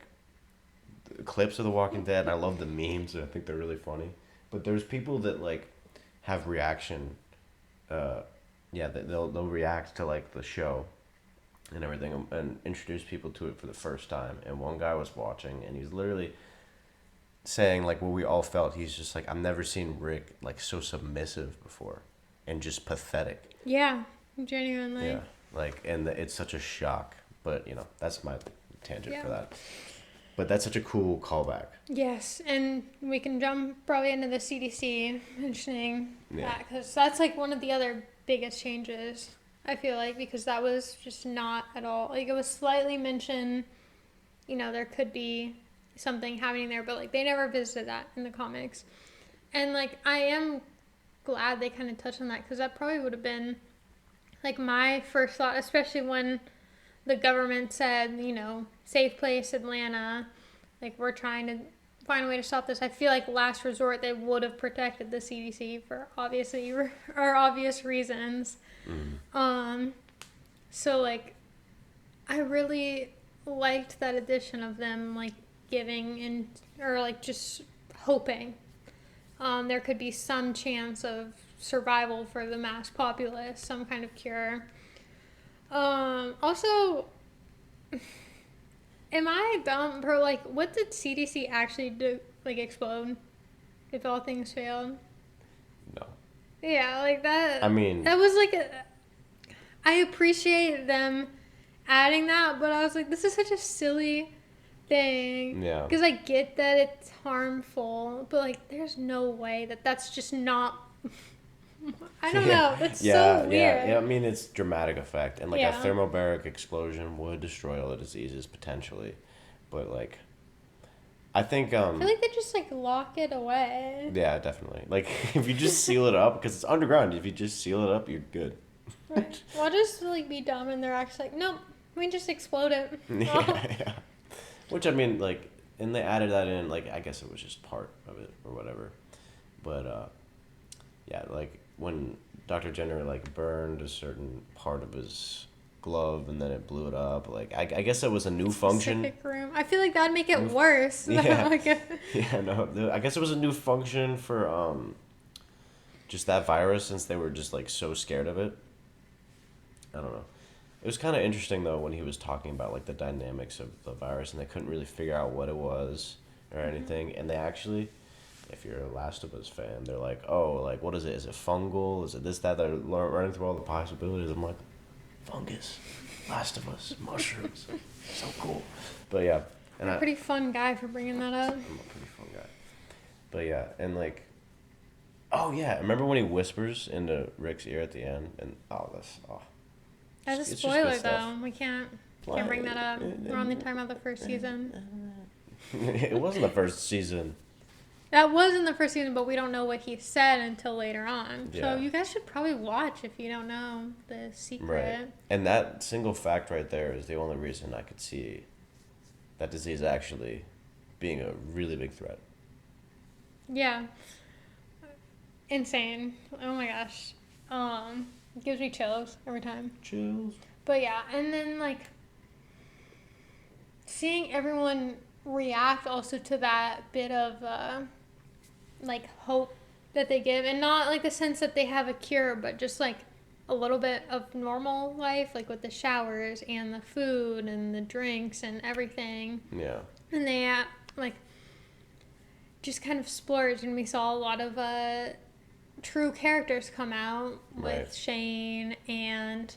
the clips of The Walking Dead. And I love the memes. I think they're really funny. But there's people that like have reaction. They'll react to like the show and everything and introduce people to it for the first time. And one guy was watching and he's literally saying like what we all felt. He's just like, I've never seen Rick like so submissive before and just pathetic. Yeah, genuinely. Yeah, like, and it's such a shock. But you know, that's my tangent for that. But that's such a cool callback. Yes, and we can jump probably into the CDC mentioning that because that's like one of the other biggest changes, I feel like, because that was just not at all, like it was slightly mentioned, you know, there could be something happening there, but like they never visited that in the comics. And like I am glad they kind of touched on that because that probably would have been like my first thought, especially when the government said, you know, safe place, Atlanta, like we're trying to find a way to stop this. I feel like last resort they would have protected the CDC for obvious reasons. So like I really liked that addition of them like giving and or like just hoping there could be some chance of survival for the mass populace, some kind of cure. Also, am I dumb for like what did CDC actually do? Like explode if all things failed? No. Yeah, like that. I mean, that was like I appreciate them adding that, but I was like, this is such a silly thing. Yeah. Because I get that it's harmful, but like, there's no way that that's just not. I don't know. It's so weird. Yeah. I mean, it's dramatic effect, and like a thermobaric explosion would destroy all the diseases potentially, but like, I think I feel like they just like lock it away. Yeah, definitely. Like if you just seal it up, because it's underground. If you just seal it up, you're good. Right. Well, just like be dumb, and they're actually like, nope, we just explode it. Yeah. Which I mean, like, and they added that in. Like, I guess it was just part of it or whatever, but yeah, like when Dr. Jenner like burned a certain part of his glove and then it blew it up. Like I guess it was a new function. Specific room. I feel like that'd make it worse. Yeah. Like Yeah. No. I guess it was a new function for just that virus since they were just like so scared of it. I don't know. It was kind of interesting though when he was talking about like the dynamics of the virus and they couldn't really figure out what it was or anything. And they actually, if you're a Last of Us fan, they're like, oh, like what is it? Is it fungal? Is it this, that? They're running through all the possibilities. I'm like, fungus, Last of Us, mushrooms, so cool. But yeah, and I'm a pretty fun guy for bringing that up. I'm a pretty fun guy. But yeah, and like, oh yeah, remember when he whispers into Rick's ear at the end? And As a spoiler, though, we can't bring that up. We're only talking about the first season. It wasn't the first season. That was in the first season, but we don't know what he said until later on. Yeah. So you guys should probably watch if you don't know the secret. Right. And that single fact right there is the only reason I could see that disease actually being a really big threat. Yeah. Insane. Oh my gosh. It gives me chills every time. Chills. But yeah, and then like seeing everyone react also to that bit of like hope that they give, and not like the sense that they have a cure, but just like a little bit of normal life, like with the showers and the food and the drinks and everything. Yeah. And they like just kind of splurged, and we saw a lot of true characters come out with Shane and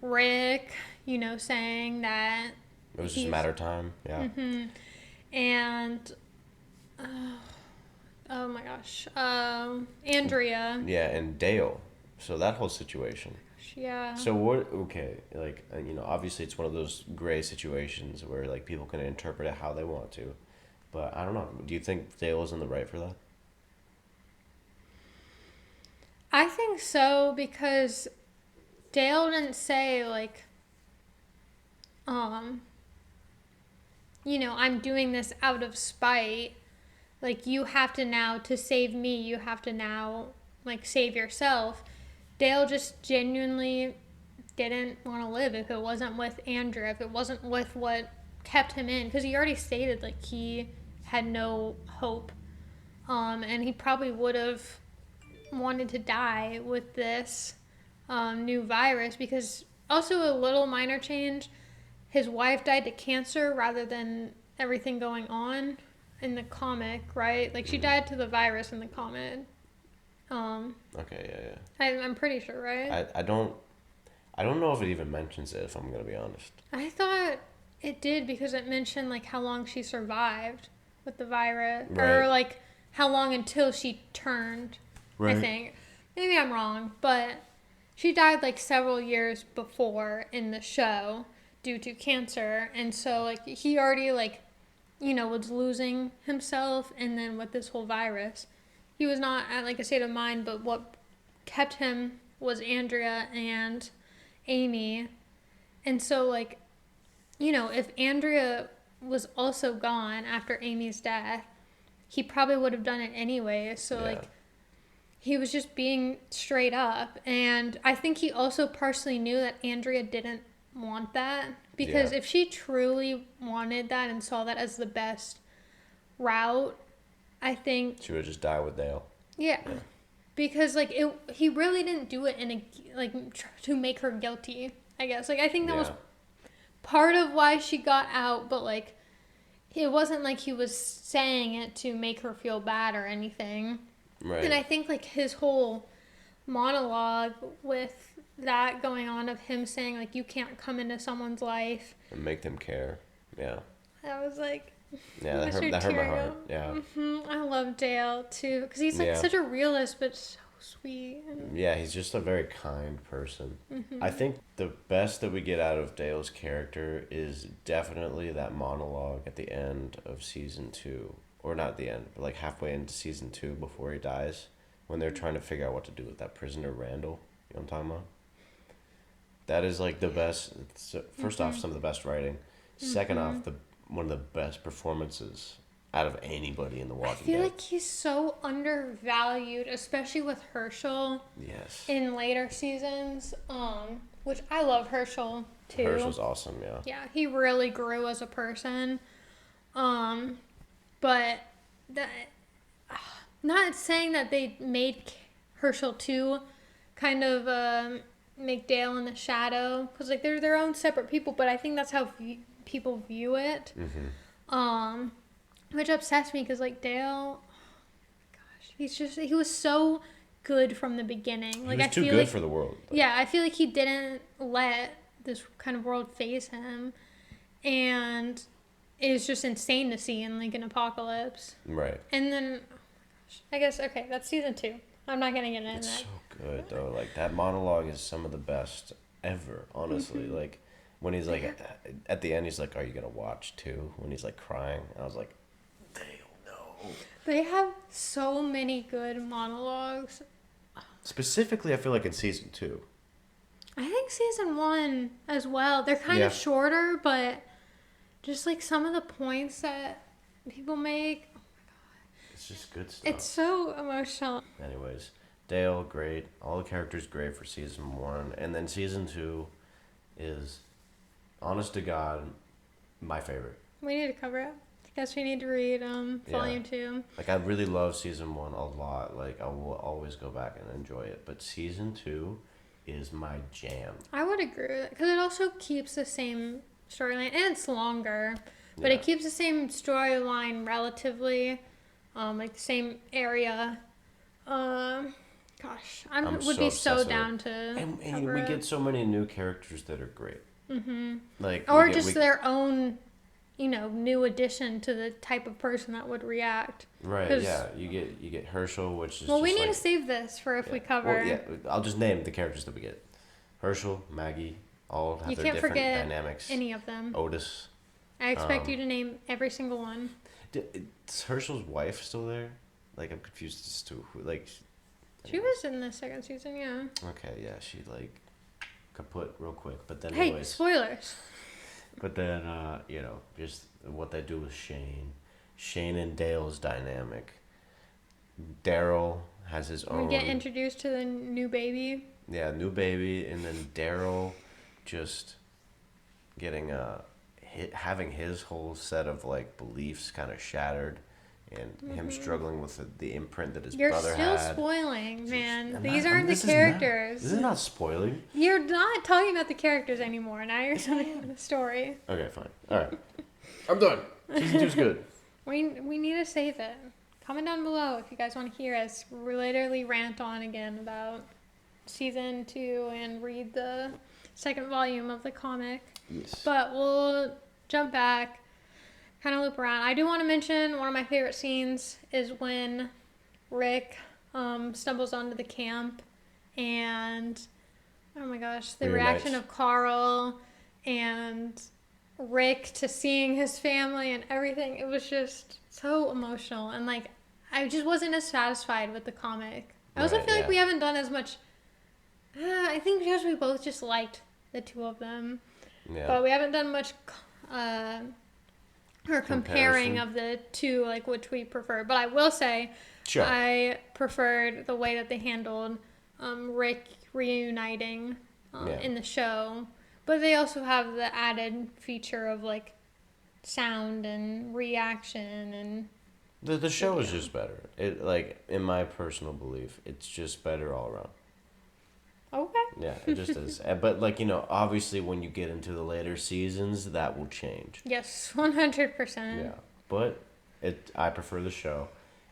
Rick, you know, saying that it was just a matter of time. Yeah. Mm-hmm. And oh my gosh, Andrea. Yeah, and Dale. So that whole situation. Yeah. So what? Okay, like you know, obviously it's one of those gray situations where like people can interpret it how they want to, But I don't know. Do you think Dale is in the right for that? I think so, because Dale didn't say, like, um, I'm doing this out of spite. Like, you have to now, to save me, you have to now, like, save yourself. Dale just genuinely didn't want to live if it wasn't with Andrea, if it wasn't with what kept him in. Because he already stated, like, he had no hope. And he probably would have wanted to die with this new virus, because also a little minor change, his wife died to cancer rather than everything going on in the comic, right? Like, she died to the virus in the comic. Okay, yeah. I'm pretty sure, right? I don't know if it even mentions it, if I'm gonna be honest. I thought it did, because it mentioned, like, how long she survived with the virus, Right. or like how long until she turned. Right. I think maybe I'm wrong, but she died like several years before in the show due to cancer, and so like he already like was losing himself, and then with this whole virus, he was not at like a state of mind. But what kept him was Andrea and Amy, and so like if Andrea was also gone after Amy's death, he probably would have done it anyway. So like he was just being straight up, and I think he also partially knew that Andrea didn't want that, because if she truly wanted that and saw that as the best route, I think she would just die with Dale. Yeah. Because like he really didn't do it to make her guilty, I guess. Like I think that was part of why she got out, but like it wasn't like he was saying it to make her feel bad or anything. Right. And I think like his whole monologue with that going on, of him saying like you can't come into someone's life and make them care. Yeah. I was like, yeah, that hurt my heart. Yeah. I love Dale too, because he's like such a realist, but so sweet. Yeah, he's just a very kind person. I think the best that we get out of Dale's character is definitely that monologue at the end of season 2. Or not at the end, but like halfway into season 2 before he dies, when they're trying to figure out what to do with that prisoner Randall. You know what I'm talking about? That is like the best. First off, some of the best writing. Second off, one of the best performances out of anybody in The Walking Dead. I feel like he's so undervalued, especially with Herschel. Yes. In later seasons, which I love Herschel too. Herschel's awesome, yeah. Yeah, he really grew as a person. But not saying that they made Herschel too kind of make Dale in the shadow, because like they're their own separate people, but I think that's how people view it. Which upsets me, because like Dale, he was so good from the beginning. Like, he was too good for the world. But. Yeah, I feel like he didn't let this kind of world phase him, and it's just insane to see in like an apocalypse. Right. And then, I guess that's season 2. I'm not gonna get into that. It's so good though. Like that monologue is some of the best ever. Honestly, like when he's like at the end, he's like, "Are you gonna watch too?" When he's like crying, I was like, "Dale, no." They have so many good monologues. Specifically, I feel like in season 2. I think season 1 as well. They're kind of shorter, but just like some of the points that people make. Oh my god. It's just good stuff. It's so emotional. Anyways, Dale, great. All the characters great for season 1. And then season 2 is, honest to God, my favorite. We need to cover it. I guess we need to read volume 2. Like, I really love season 1 a lot. Like, I will always go back and enjoy it. But season 2 is my jam. I would agree with it, because it also keeps the same storyline, and it's longer, but it keeps the same storyline relatively, like the same area. I would be so down to and we get so many new characters that are great. Like, or just their own, new addition to the type of person that would react. Right. Yeah. You get Herschel, which is. Well, we need to save this for if we cover. Well, yeah. I'll just name the characters that we get: Herschel, Maggie. All have their different dynamics. Any of them. Otis. I expect you to name every single one. Is Herschel's wife still there? Like, I'm confused as to who. Like, she was in the second season, yeah. Okay, yeah, she like kaput real quick, but then Hey, anyways. spoilers. But then just what they do with Shane and Dale's dynamic. Daryl has his own. We get introduced to the new baby. Yeah, new baby, and then Daryl just getting having his whole set of like beliefs kind of shattered, and him struggling with the imprint that his brother had. You're still spoiling, man. These aren't the characters. This is not spoiling. You're not talking about the characters anymore. Now you're talking about the story. Okay, fine. All right, I'm done. Season 2's good. We need to save it. Comment down below if you guys want to hear us literally rant on again about season 2 and read the second volume of the comic. Yes. But we'll jump back, kind of loop around. I do want to mention one of my favorite scenes is when Rick stumbles onto the camp and, oh my gosh, the reaction of Carl and Rick to seeing his family and everything. It was just so emotional, and like I just wasn't as satisfied with the comic. I also feel like we haven't done as much. I think because we both just liked the two of them, but we haven't done much comparing of the two, like which we prefer. But I will say, I preferred the way that they handled Rick reuniting in the show. But they also have the added feature of like sound and reaction and the show is just better. It like in my personal belief, it's just better all around. Okay. Yeah, it just is. But like obviously when you get into the later seasons, that will change. Yes, 100%. Yeah, but I prefer the show,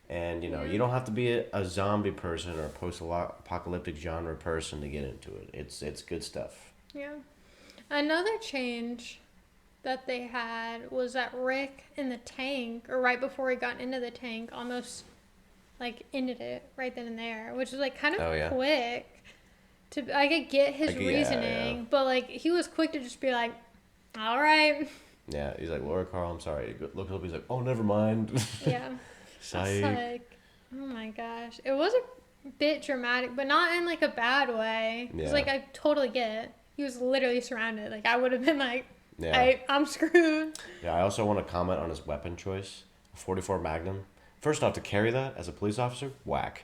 and you don't have to be a zombie person or a post-apocalyptic genre person to get into it. It's good stuff. Yeah. Another change that they had was that Rick in the tank, or right before he got into the tank, almost like ended it right then and there, which was like kind of quick. I could get his reasoning, but like he was quick to just be like, all right. Yeah, he's like, Laura Carl, I'm sorry. Look up, he's like, oh, never mind. Yeah. It's like, oh my gosh. It was a bit dramatic, but not in like a bad way. It's like, I totally get it. He was literally surrounded. Like, I would have been like, I'm screwed. Yeah, I also want to comment on his weapon choice. A 44 Magnum. First off, to carry that as a police officer, whack.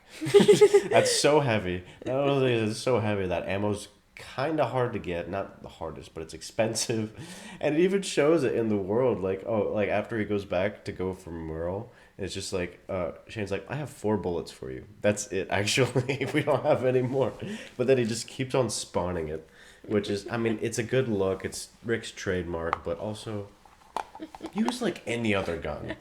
That's so heavy. Not only is it so heavy, that ammo's kind of hard to get. Not the hardest, but it's expensive. And it even shows it in the world. Like, after he goes back to go for Merle, it's just like, Shane's like, I have 4 bullets for you. That's it, actually. We don't have any more. But then he just keeps on spawning it. Which is, I mean, it's a good look. It's Rick's trademark, but also use like any other gun.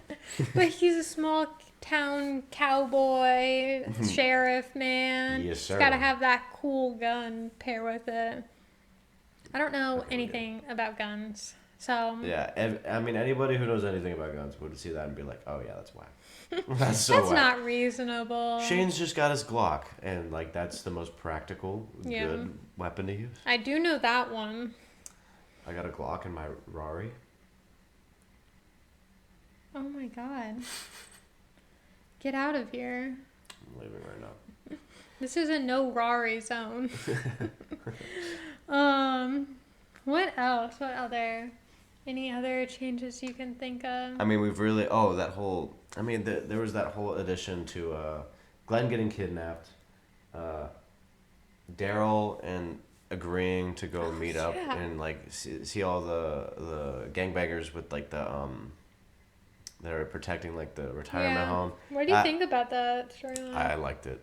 But he's a small town cowboy, sheriff, man. Yes, sir. He's got to have that cool gun pair with it. I don't know anything about guns, so. Yeah, I mean, anybody who knows anything about guns would see that and be like, oh yeah, that's whack. That's so That's whack. not reasonable. Shane's just got his Glock, and like that's the most practical, good weapon to use. I do know that one. I got a Glock in my Rari. Oh my god. Get out of here. I'm leaving right now. This is a no Rari zone. What else? What other? Any other changes you can think of? I mean, we've really... there was that whole addition to Glenn getting kidnapped, Daryl and agreeing to go meet up and like see all the gangbangers with like the that are protecting like the retirement home. What do you think about that storyline? I liked it.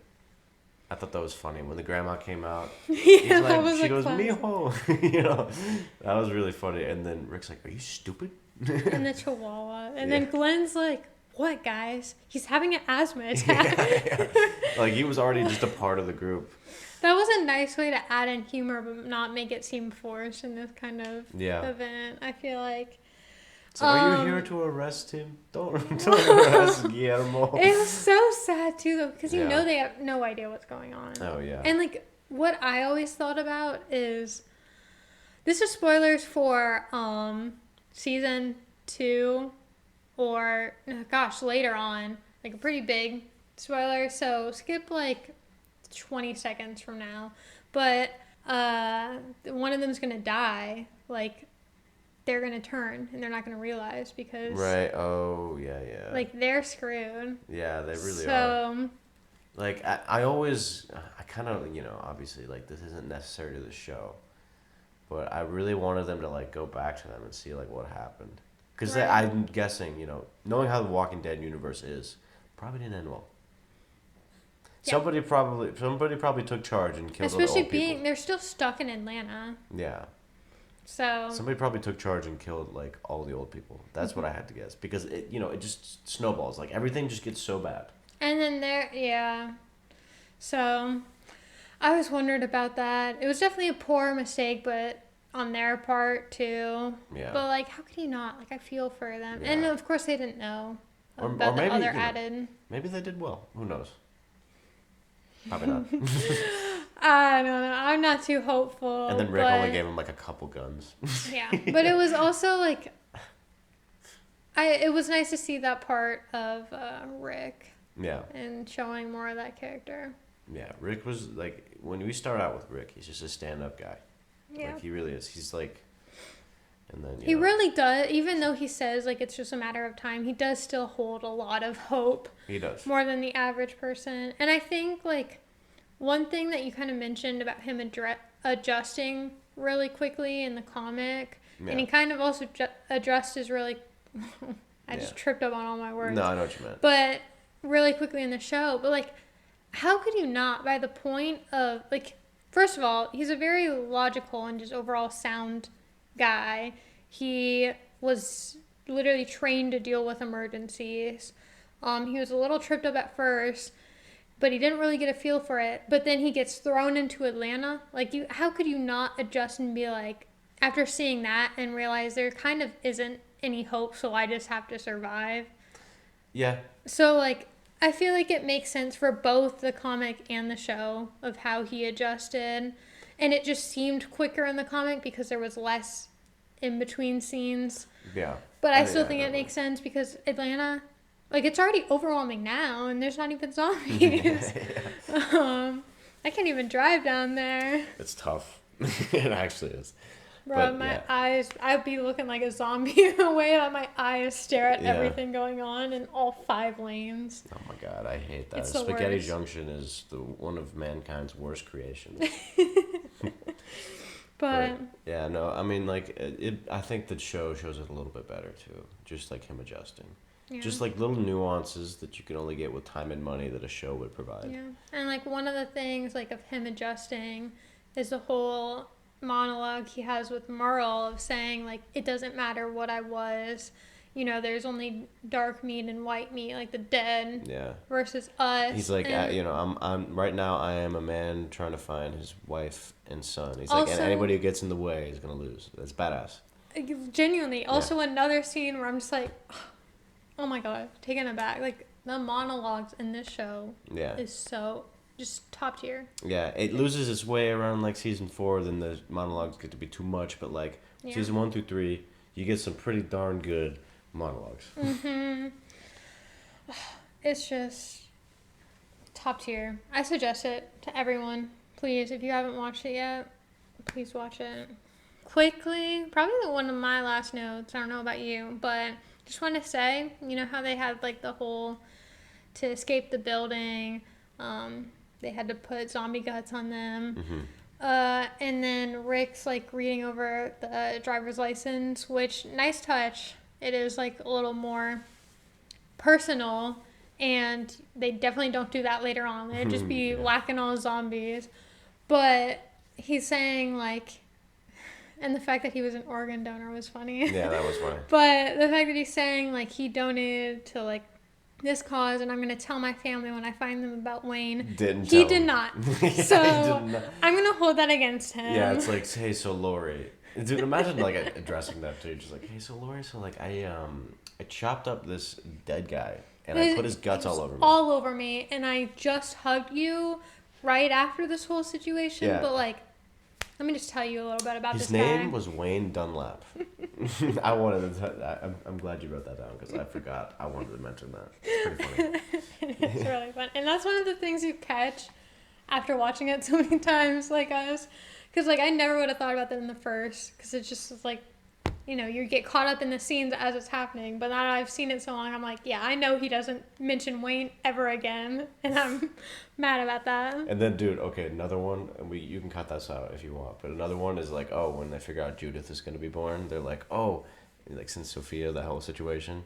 I thought that was funny when the grandma came out. Yeah, like, that was she goes, classic. Mijo. That was really funny. And then Rick's like, "Are you stupid?" And the Chihuahua, and then Glenn's like, "What, guys? He's having an asthma attack." Like he was already just a part of the group. That was a nice way to add in humor, but not make it seem forced in this kind of event. I feel like. So are you here to arrest him? Don't arrest Guillermo. It was so sad too, though, because you know they have no idea what's going on. Oh yeah. And like what I always thought about is, this is spoilers for season 2, or, gosh, later on, like a pretty big spoiler. So skip like 20 seconds from now. But one of them's going to die. Like, they're going to turn and they're not going to realize because. Right. Oh, yeah. Like, they're screwed. Yeah, they really are. So. Like, I always, I kind of, you know, obviously, like, this isn't necessary to the show. But I really wanted them to, like, go back to them and see, like, what happened. Because Right. I'm guessing, you know, knowing how the Walking Dead universe is, probably didn't end well. Yeah. Somebody probably took charge and killed Especially all the old being, people. they're still stuck in Atlanta. Yeah. So. Somebody probably took charge and killed, like, all the old people. That's what I had to guess. Because, it, you know, it just snowballs. Like, everything just gets so bad. And then yeah. So, I was wondering about that. It was definitely a poor mistake, but on their part too. Yeah. But like, how could you not? Like, I feel for them. Yeah. And of course, they didn't know Or about the maybe, other you know, added. Maybe they did well. Who knows? Probably not. I don't know. I'm not too hopeful. And then Rick only gave him like a couple guns. Yeah, but it was also like, it was nice to see that part of Rick. Yeah. And showing more of that character. Yeah, Rick was like, when we start out with Rick, he's just a stand-up guy. Yeah. Like, he really is. He's like, and then, he really does, even though he says, like, it's just a matter of time, he does still hold a lot of hope. He does. More than the average person. And I think, like, one thing that you kind of mentioned about him adjusting really quickly in the comic, and he kind of also addressed his really, I just tripped up on all my words. No, I know what you meant. But really quickly in the show, but, like, how could you not, by the point of, like, first of all, he's a very logical and just overall sound guy. He was literally trained to deal with emergencies. He was a little tripped up at first, but he didn't really get a feel for it. But then he gets thrown into Atlanta. Like, how could you not adjust and be like, after seeing that and realize there kind of isn't any hope, so I just have to survive? Yeah. So, like, I feel like it makes sense for both the comic and the show of how he adjusted. And it just seemed quicker in the comic because there was less in between scenes. Yeah. But I still think it makes sense because Atlanta, like, it's already overwhelming now and there's not even zombies. I can't even drive down there. It's tough. It actually is. Bro, my eyes, I'd be looking like a zombie the way that my eyes stare at everything going on in all 5 lanes. Oh my god, I hate that. It's the Spaghetti worst. Junction is one of mankind's worst creations. But yeah, no, I mean, like, I think the show shows it a little bit better too. Just like him adjusting. Yeah. Just like little nuances that you can only get with time and money that a show would provide. Yeah. And like one of the things like of him adjusting is the whole monologue he has with Merle of saying like it doesn't matter what I was, you know, there's only dark meat and white meat, like the dead versus us. He's like, you know, I'm right now I am a man trying to find his wife and son. He's like, and anybody who gets in the way is gonna lose. That's badass. Genuinely. Also another scene where I'm just like, oh my god, taken aback. Like the monologues in this show is so just top tier. Yeah, it loses its way around like season 4. Then the monologues get to be too much. But like season 1 through 3, you get some pretty darn good monologues. It's just top tier. I suggest it to everyone. Please, if you haven't watched it yet, please watch it. Quickly, probably one of my last notes. I don't know about you, but just want to say, you know how they had like the whole to escape the building. They had to put zombie guts on them. And then Rick's like reading over the driver's license, which nice touch. It is like a little more personal, and they definitely don't do that later on. They'd just be whacking all zombies. But he's saying like, and the fact that he was an organ donor was funny. Yeah, that was funny. But the fact that he's saying like he donated to like this cause, and I'm going to tell my family when I find them about Wayne. He did not. So I'm going to hold that against him. Yeah, it's like, hey, so Lori. Dude, imagine like addressing that to you. Just like, hey, so Lori, so like I chopped up this dead guy and I put his guts all over me. All over me. And I just hugged you right after this whole situation. Yeah. But like, let me just tell you a little bit about this guy. His name was Wayne Dunlap. I wanted to. I'm glad you wrote that down because I forgot. I wanted to mention that. It's pretty funny. It's really fun, and that's one of the things you catch after watching it so many times, like us, because like I never would have thought about that in the first, because it's just like, you know, you get caught up in the scenes as it's happening. But now that I've seen it so long, I'm like, yeah, I know he doesn't mention Wayne ever again, and I'm mad about that. And then, dude, okay, another one, and you can cut this out if you want, but another one is like, oh, when they figure out Judith is going to be born, they're like, oh, and like since Sophia, the whole situation,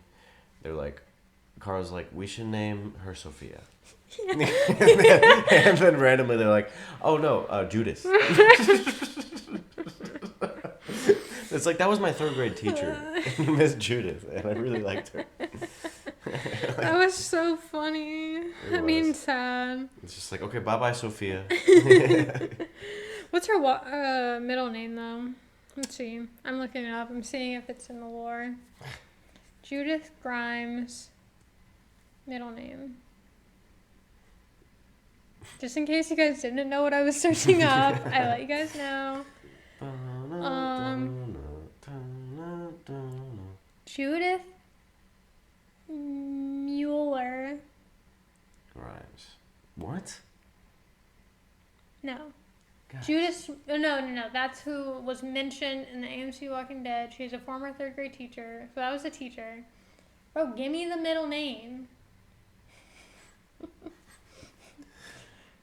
they're like, Carl's like, we should name her Sophia. Yeah. And then randomly they're like, oh no, Judith. It's like, that was my third grade teacher, Miss Judith, and I really liked her. That was so funny. I mean, sad. It's just like, okay, bye-bye, Sophia. What's her middle name, though? Let's see. I'm looking it up. I'm seeing if it's in the lore. Judith Grimes. Middle name. Just in case you guys didn't know what I was searching up, I let you guys know. Judith Mueller. Grimes. What? No. Gosh. Judith. No. That's who was mentioned in the AMC Walking Dead. She's a former third grade teacher. So that was a teacher. Bro, give me the middle name.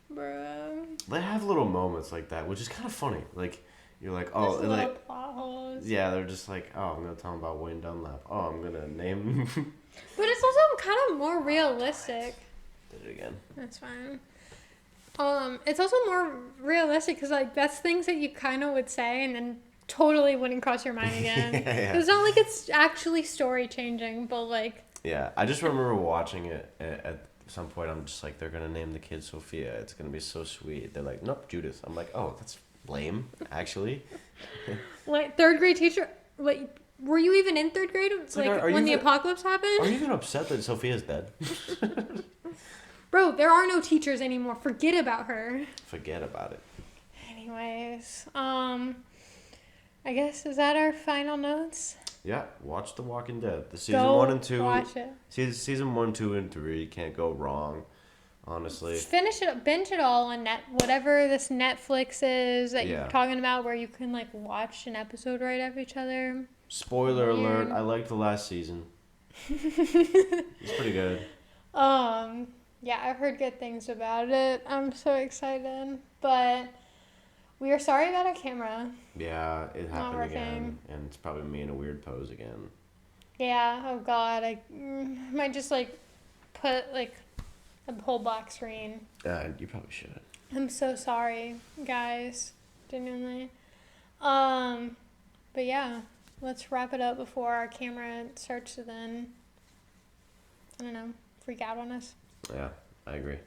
Bro. They have little moments like that, which is kind of funny. Like, you're like, oh, little like, plot holes. Yeah, they're just like, oh, I'm gonna tell them about Wayne Dunlap. Oh, I'm gonna name. But it's also kind of more realistic. Did it again. That's fine. It's also more realistic because like that's things that you kind of would say and then totally wouldn't cross your mind again. Yeah. It's not like it's actually story changing, but like. Yeah, I just remember watching it at some point. I'm just like, they're gonna name the kid Sophia. It's gonna be so sweet. They're like, nope, Judith. I'm like, oh, that's lame, actually. Like third grade teacher, like were you even in third grade? Like when the apocalypse happened? Are you even upset that Sophia's dead? Bro, there are no teachers anymore. Forget about her. Forget about it. Anyways, I guess is that our final notes? Yeah, watch The Walking Dead. The season Go 1 and 2. Watch it. Season 1, 2, and 3 can't go wrong. Honestly. Finish it, binge it all on whatever this Netflix is that Yeah. you're talking about, where you can like watch an episode right after each other. Spoiler alert! I liked the last season. It's pretty good. Yeah, I've heard good things about it. I'm so excited, but we are sorry about our camera. Yeah, it happened working. again, and it's probably me in a weird pose again. Yeah. Oh God, I might just like put like a whole black screen. You probably should. I'm so sorry, guys. Genuinely. But yeah, let's wrap it up before our camera starts to then, I don't know, freak out on us. Yeah, I agree.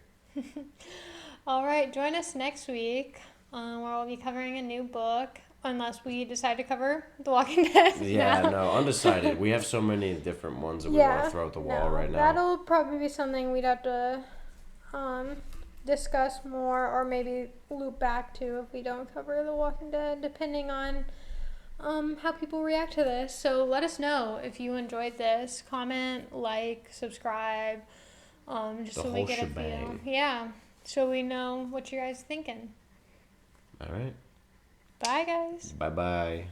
All right, join us next week where we'll be covering a new book, unless we decide to cover The Walking Dead. Yeah, now. no, undecided. We have so many different ones that we want to throw at the wall right now. That'll probably be something we'd have to discuss more, or maybe loop back to if we don't cover The Walking Dead, depending on how people react to this. So let us know if you enjoyed this. Comment, like, subscribe, just The so we whole get shebang. a feel. Yeah, so we know what you guys are thinking. All right. Bye, guys. Bye-bye.